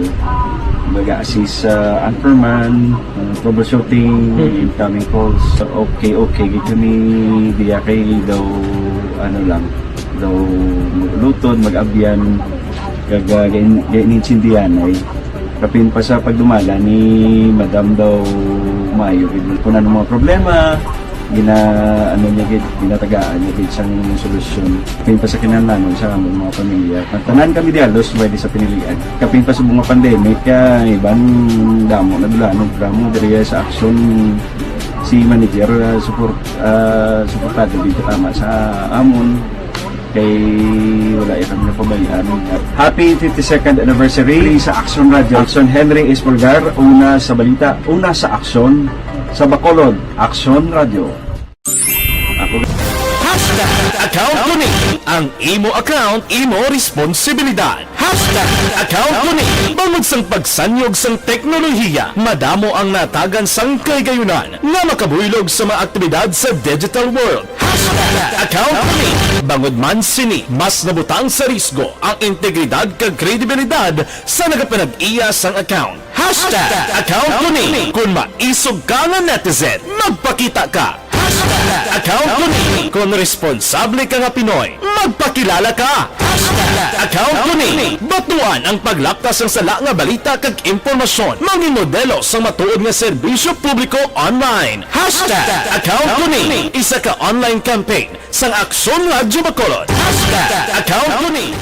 Mag-assist sa anchorman, troubleshooting, incoming calls. Okay. Gito ni diya kay daw daw lutod, mag-abyan, ganinsindihan ay kapin pa sa pagdumala ni Madam daw Mayo. Kung ano mga problema, ginatagaan niya gid sang solusyon. Kapin pa sa kinahanglan sa among mga pamilya. Tanan kami dialos pwede sa pinilian. Kapin pa sa mga pandemic kaya ibang damo na dulanog dramo diri sa Action si manager suportado dito tama sa amon kay wala kami napabayaan. Happy 52nd anniversary sa Action Radio. Action Henry Espolgar, una sa balita, una sa Action, sa Bacolod, Action Radio. Account ko ni ang imo account, imo responsibilidad. Account ko ni bangod sang pagsanyog sang teknolohiya, madamo ang natagan sang kaygayunan nga makabuylog sa mga aktibidad sa digital world. Account ko ni bangod man sini mas nabutang sa risgo ang integridad kag kredibilidad sa nagapanag-iya sang account. Account ko ni kung maisog ka nga netizen, magpakita ka. Account ko ni kung responsable ka nga Pinoy, magpakilala ka. Account ko ni batuan ang paglaktas ng sala nga balita kag impormasyon, mangin modelo sa matuod nga serbisyo publiko online. Account ko ni isa ka online campaign sang Aksyon Radio Bacolod. Account ko ni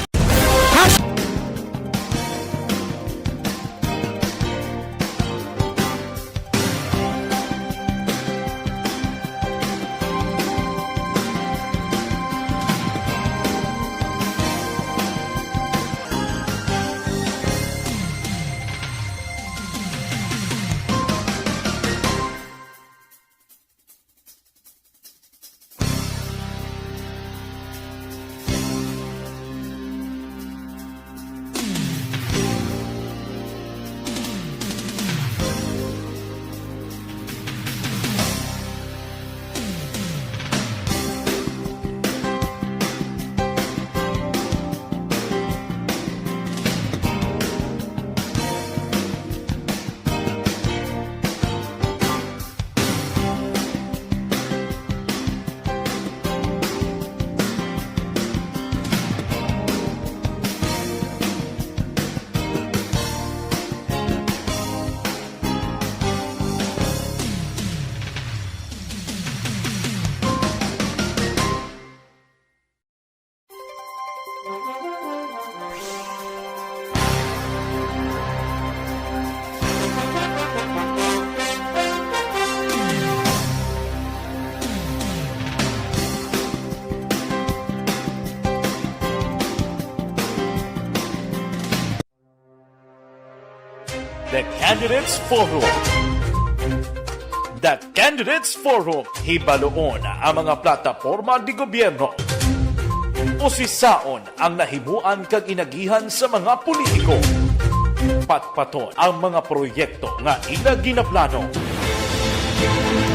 Candidates Forum. The Candidates Forum, hibaluon ang mga plataporma di gobyerno. Usisaon ang nahimuan kag inagihan sa mga politiko. Patpaton ang mga proyekto nga ila ginaplano.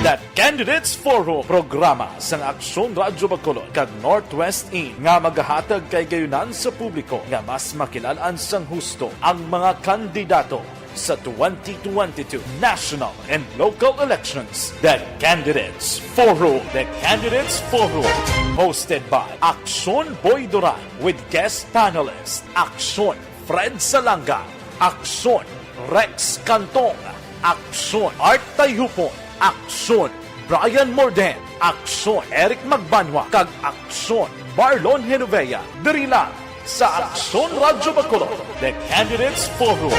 The Candidates Forum, programa sa Aksyon Radyo Bacolod kag Northwest In nga magahatag kay gayunan sa publiko nga mas makilalan sang husto ang mga kandidato sa 2022 national and local elections. The Candidates Forum. The Candidates Forum, hosted by Aksyon Boy Duran with guest panelists Aksyon Fred Salanga, Aksyon Rex Cantong, Aksyon Art Tayhupon, Aksyon Brian Morden, Aksyon Eric Magbanwa, kag Aksyon Marlon Genovea. Diri lang sa Aksyon Radyo Bacolod. The Candidates Forum.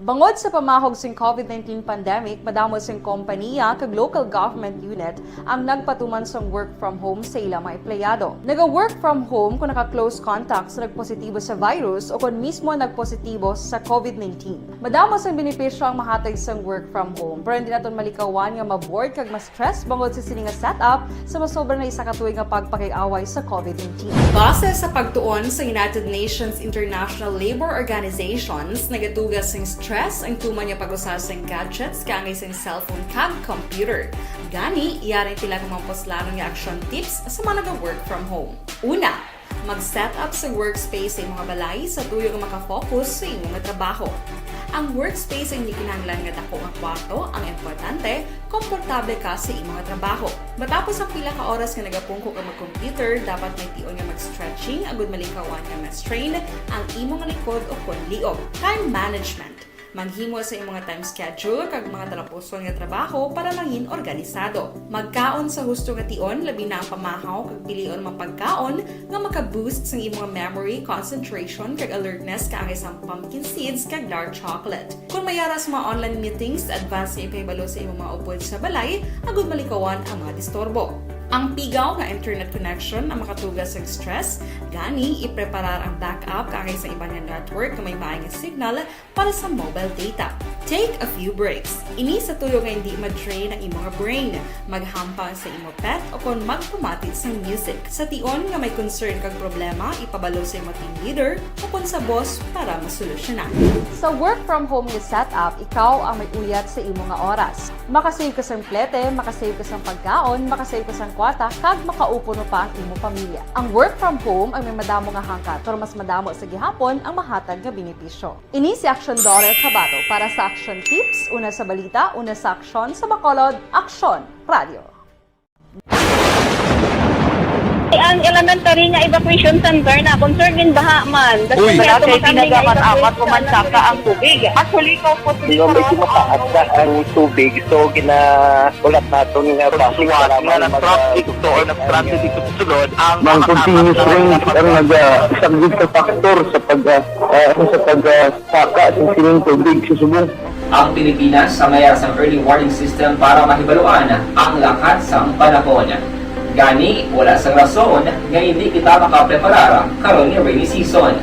Bangod sa pamahog sing COVID-19 pandemic, madamo sing kompanya kag local government unit ang nagpatuman sang work from home sa ilang mga empleyado. Naga-work from home kung naka-close contact sa nagpositibo sa virus o kung mismo nagpositibo sa COVID-19. Madamo sang benepisyo ang mahatag sang work from home, pero hindi naton malikawan nga ma-bored kag ma-stress bangod sa sini nga setup sa masobra na isa ka tuig nga pagpakig-away sa COVID-19. Base sa pagtuon sa United Nations International Labour Organizations, nagatugas sing stress ang tuman niya pag-usar sa gadgets kangay sa cellphone kag computer. Gani, iyaring tila kumampos lang ng action tips sa mga nag-work from home. Una, mag-set up sa workspace sa mga balay sa tuyo nga makafocus sa imong trabaho. Ang workspace ay hindi kinahanglan nga dako nga kwarto, ang importante, komportable ka sa imong trabaho. Matapos ang pila ka oras nga nagapungko ka mag-computer, dapat may tion nga mag-stretching agud malikawan nga ma-strain ang imong likod o konliog. Time management. Manghimo sa imong time schedule kag mga talapuson nga trabaho para mangin organisado. Magkaon sa husto nga tion, labi na ang pamahaw kag pilion mapagkaon nga maka-boost sa imong memory, concentration kag alertness kaangay sa pumpkin seeds kag dark chocolate. Kung mayara sa mga online meetings, advance na ipahibalo sa imong mga upod sa balay, agud malikawan ang mga disturbo. Ang pigaw nga internet connection ang makatugas sa stress, gani ipreparar ang backup kaangay sa ibang network na may maayong signal para sa mobile data. Take a few breaks. Ini sa tuyo nga hindi ma-drain ang imong brain, maghampang sa imong pet o kung magpumati sa music. Sa tion nga may concern kag problema, ipabalo sa imong team leader o kung sa boss para masolusyonan. Sa work from home nga setup, ikaw ang may uyat sa imong nga oras. Makasave ka sa plete, makasave ka sa pagkaon, makasave ka sa kwarta, kag makaupo no pa ang imong pamilya. Ang work from home ay may madamo nga hangkat, pero mas madamo sa gihapon ang mahatag nga benepisyo. Ini si Aksyon Dorel Cabato para sa Action Tips, una sa balita, una sa aksyon sa Bacolod, Aksyon Radio. Ang elementary nga evacuation center na concern din baha man. Uy, kaya pinagamat-amat kumansaka ang tubig. Actually, ko po Hindi may kumataas na ang tubig. So, ginaulat natin nga Siwat nga nag-traffic to or nag-transit dito sa sulod ang mang continuous rain ang nag-subject sa factor sa pagsaka sa sining tubig sa subong. Ang Pilipinas sa mayas ang early warning system para mahibaluan ang lakas ng panahon. Gani, wala sang rason nga hindi kita makapreparar karon ni rainy season.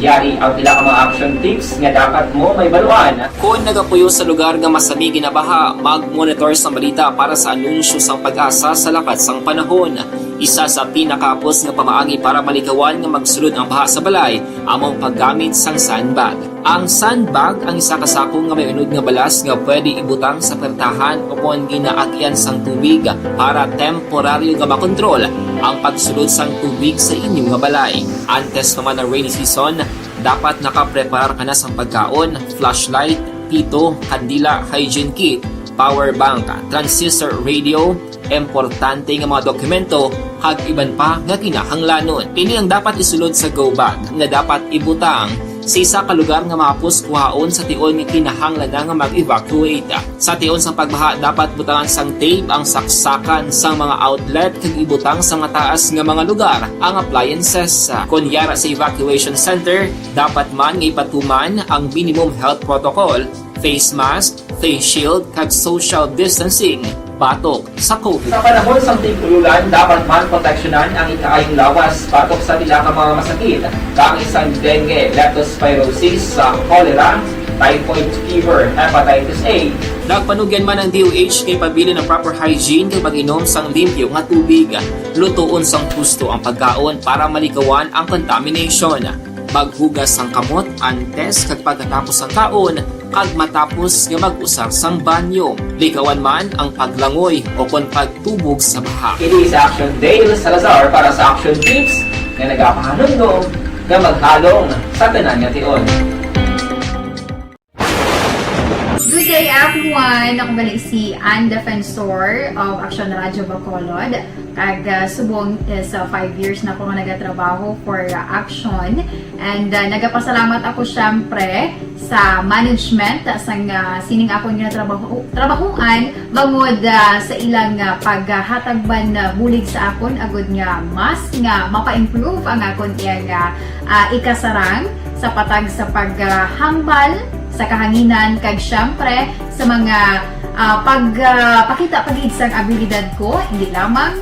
Yari ang pila ka mga action tips nga dapat mo may baluan. Kung nagapuyo sa lugar nga masabi ginabaha, mag-monitor sa balita para sa anunsyo sang pag-asa sa lakas sang panahon. Isa sa pinakapos nga pamaagi para malikawan nga magsulod ang baha sa balay, among paggamit sang sandbag. Ang sandbag ang isa kasakong nga may unod nga balas nga pwede ibutang sa pertahan o kung ginaagyan sang tubig para temporaryo nga makontrol ang pagsulod sang tubig sa inyong nga balay. Antes naman ng rainy season, dapat nakaprepare ka na sa pagkaon, flashlight, pito, kandila, hygiene kit, power bank, transistor radio, importante nga mga dokumento, kag iban pa nga kinahanglanon. Kini ang dapat isulod sa go bag nga dapat ibutang sa isa ka lugar nga mapus kuhaon sa tion nga kinahanglan nga mag-evacuate. Sa tion sa pagbaha dapat butangan sang tape ang saksakan sang mga outlet kag ibutang sa mga taas nga mga lugar ang appliances. Kunyara sa evacuation center, dapat man nga ipatuman ang minimum health protocol, face mask, face shield kag social distancing. batok sa COVID. Sa panahon sa tigululan, dapat man proteksyonan ang ikaayong lawas batok sa pila ka mga masakit, kang isang dengue, leptospirosis, sa cholera, typhoid fever, hepatitis A. Nagpanugyan man ang DOH kay pabili ng proper hygiene kay pag-inom sang limpyo nga tubig. Lutuon sang husto ang pagkaon para malikawan ang contamination. Maghugas sang kamot antes kag pagkatapos ang kaon kag matapos nga mag-usar sang banyo. Likawan man ang paglangoy o kon pagtubog sa baha. Kini sa Action Dale Salazar para sa Action Tips nga nagapahanundong nga maghalong sa tanan nga tion. Good day everyone! Ako balik si Ann Defensor of Action Radio Bacolod. Kag subong sa 5 years na ako nga nagatrabaho for Action. And nagapasalamat ako syempre sa management sa sining ako nga trabahuan bangod sa ilang paghatagban bulig sa akon agud nga mas nga mapa-improve ang akon iyang ikasarang sa patag sa paghambal sa kahanginan kag syempre sa mga pagpakita pagid sang abilidad ko hindi lamang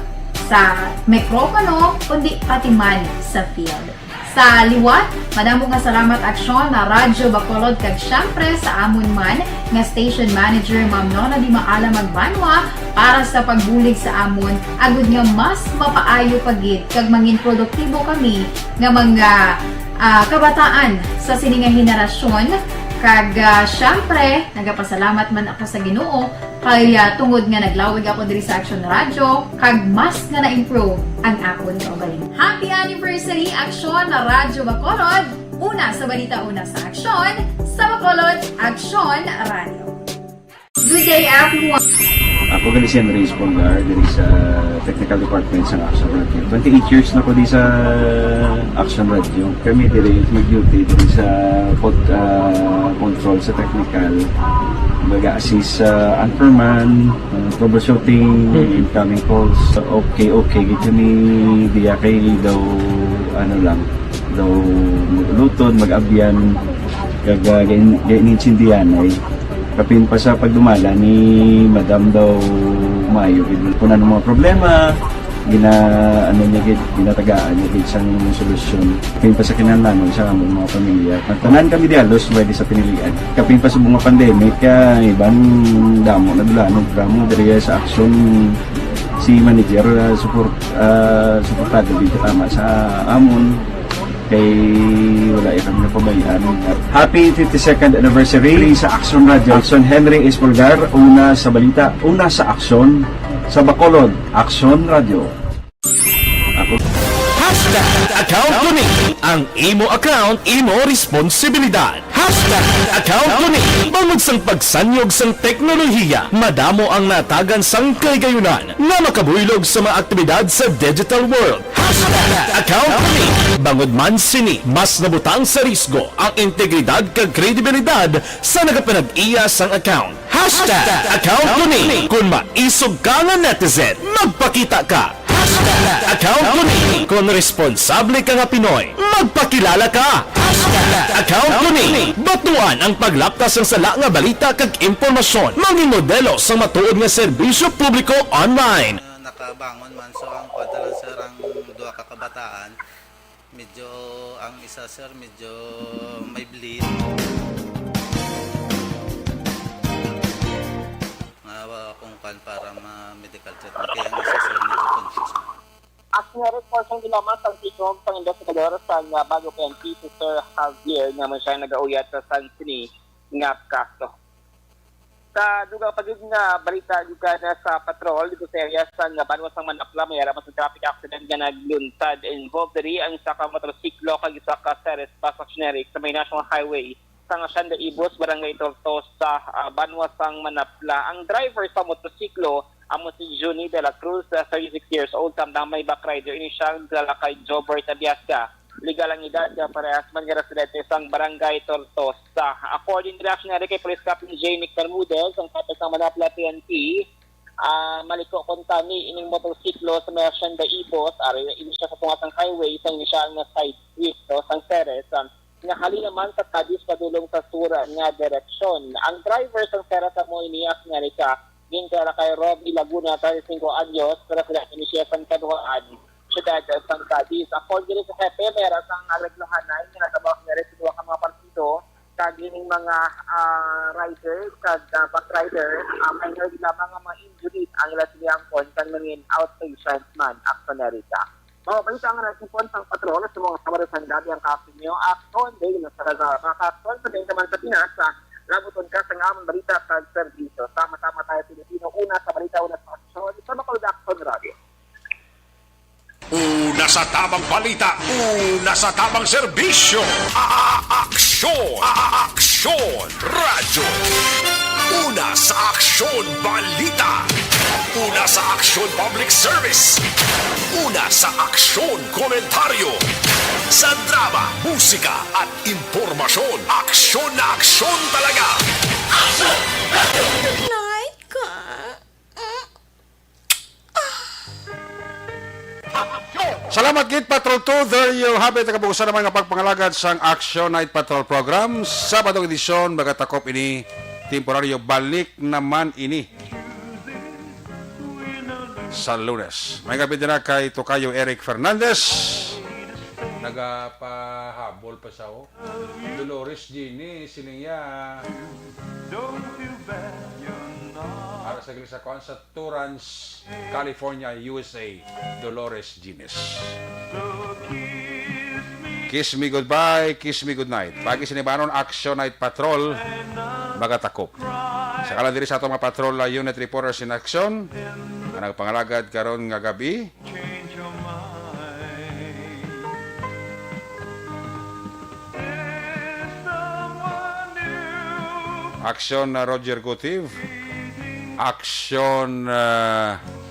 sa mikropono kundi pati man sa field. Sa liwat, madamo nga salamat Aksyon na Radyo Bacolod kag syempre sa amon man nga station manager Ma'am Nona Di Maala Magbanwa para sa pagbulig sa amon agud nga mas mapaayo pagid kag mangin produktibo kami nga mga kabataan sa sininga henerasyon. Kag syempre, nagapasalamat man ako sa Ginoo kay tungod nga naglawig ako diri sa Action Radio kag mas nga na-improve ang akon kaugalingon. Happy anniversary Action Radio Bacolod! Una sa balita, una sa Action, sa Bacolod, Action Radio. Good day everyone! Ako gali si Reyes Polgar dari sa Technical Department sa Action Radio. 28 years na ko di sa Action Radio. Kami diri mag-duty diri sa control sa technical. Mag-assist sa anchorman, troubleshooting, incoming calls. Okay. Gito ni diya kay daw daw maglutod, mag-abyan, ganinsindihan ay kapin pa sa pagdumala ni Madam daw Mayo kung ano mga problema ginatagaan niya isang solusyon kapin pa sa kinahanglan sa among mga pamilya tanan kami dialos pwede sa pinilian kapin pa sa mga pandemic ibang damo na dulanog damo diri sa Action si manager suportado dito tama sa amon kay wala kami napabayaan. Happy 52nd anniversary sa Action Radio. Action Henry Espolgar, una sa balita, una sa Action, sa Bacolod, Action Radio. Account ko ni ang imo account, imo responsibilidad. Account ko ni bangod sang pagsanyog sang teknolohiya, madamo ang natagan sang kaygayunan na makabuylog sa mga aktibidad sa digital world. Account ko ni bangod man sini mas nabutang sa risgo ang integridad kag kredibilidad sa nagapanag-iya sang account. Account ko ni kung maisog ka nga netizen, magpakita ka. Account ko ni kung responsable ka nga Pinoy, magpakilala ka. Account ko ni batuan ang paglaptas ng sala nga balita kag impormasyon, mangin modelo sa matuod nga serbisyo publiko online. Nakabangon man so ang padalan sir ang duha ka kabataan medyo ang isa sir medyo may bleed kung kan para ma-medical treatment kaya ang isa sir medyo conscious. Action report ang ginamas ang tikog sa investigador sa bago PNP si Sir Javier naman siya nag-auyat sa San Sini nga kaso. Sa dugang pagig nga balita juga na sa patrol dito sa area sa Banwas ng Manapla may araman sa traffic accident nga nagluntad involved diri ang isa ka motorsiklo kag isa ka series passenger sa may National Highway sa Hacienda Ibos, Barangay Tortos sa Banwas ng Manapla. Ang driver sa motorsiklo amo si Juni de la Cruz, 36 years old, tamdang may back rider. Inisyang dala kay Jobert Abiasca. Legal ang edad, parehas man nga residente sa Barangay Tortos. According to reactionary kay Police Captain J. Nick Bermudez, ang kapit ng Manapla PNP, maliko kontani ining motorsiklo sa may Hacienda Ibos, ini siya sa tungasang highway, sa inisyang na side street, sang Ceres, nga hali naman sa kadis padulong sa sura nga direksyon. Ang driver sang Ceres mo iniyak nga nika din kaya kay Robbie Laguna, 35 anyos, pero sila siya Santanuan, siyudad San Cadiz. Ako din sa Hepe, meron ang alaglahanay, natabaw meron sinuwa ka mga partido, kagining mga riders, back rider, minor lamang ang mga injuries ang ilang siliyang kontan ng outpatient man, America. So, balita nga natin po ang patrol sa mga kabarisan gabi ang kapin nyo. Akton, dahil na sa mga kakton, sabihin naman sa Pinas, labuton ka sa nga balita sa servisyo. Sama-sama tayo Pilipino. Una sa balita, una sa aksyon. Sa Bacolod Action Radio. Una sa tamang balita, una sa tamang serbisyo. Aksyon! Aksyon! Radyo! Una sa aksyon balita. Una sa aksyon public service. Una sa aksyon komentaryo. Sa drama, musika at impormasyon. Aksyon na aksyon talaga. Aksyon! Night ka. Salamat Gate Patrol 2. There you have it. Nakabukusan naman ng pagpangalagad sa Action Night Patrol Program. Sabadong edisyon, magatakop ini. Temporaryo, balik naman ini. Sa Lunes. May gabi din na kay Tokayo Eric Fernandez. Nagapahabol pa siya. Dolores Gini, siniya. Para sa Iglesia sa Torrance, California, USA, Dolores Gines. Kiss me goodbye, kiss me good night. Pagi sinibanon, Action Night Patrol, magatakop. Sa kala diri sa atong mga patrol unit reporters in action, na nagpangalagad karon nga gabi. Action Roger Gutiv, Action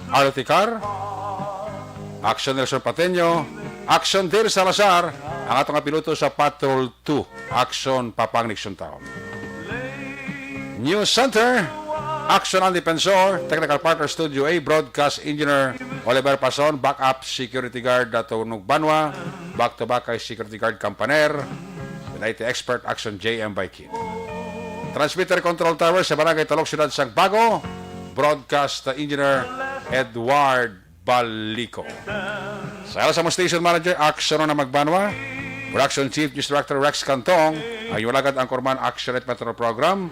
Articar, Action Nelson Pateño, Action Tir Salazar, ang atong piloto sa Patrol 2, Action Papang Nixon Town. News Center, Action Andy Pensor, Technical Partner Studio A, Broadcast Engineer Oliver Pason, Backup Security Guard Tunog Banwa, back-to-back kay Security Guard Campaner, IT Expert Action JM Baikin. Transmitter Control Tower sa Barangay Talok, Ciudad Sagbago, Broadcast Engineer Edward Balico. Sa mo Station Manager, Action na Magbanwa, Production Chief News Director Rex Cantong, ang iwalagad ang Korman Action Night Patrol Program.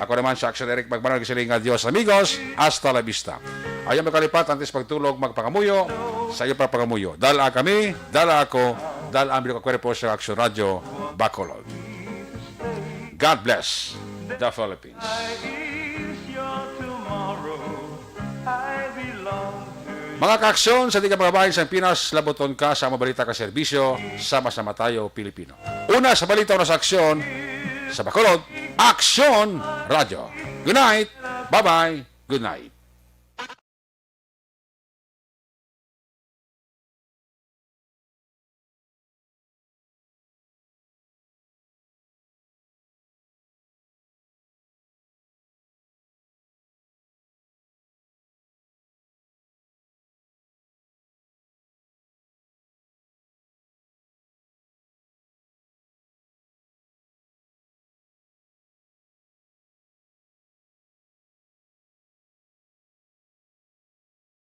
Ako naman sa Action Eric Magbanwa, nagsiling adios amigos, hasta la vista. Ayaw magkalipat, antes pagtulog, magpangamuyo, sa iyo pa pangamuyo. Dala kami, dala ako, dala ang bilang kakwerpo sa Action Radio, Bacolod. God bless the Philippines. Mga kaaksyon sa tingin mga bahay sa Pinas, laboton ka sa mabalita ka serbisyo, sama-sama tayo Pilipino. Una sa balita, una sa aksyon, sa Bacolod, Action Radio. Good night, bye-bye, good night.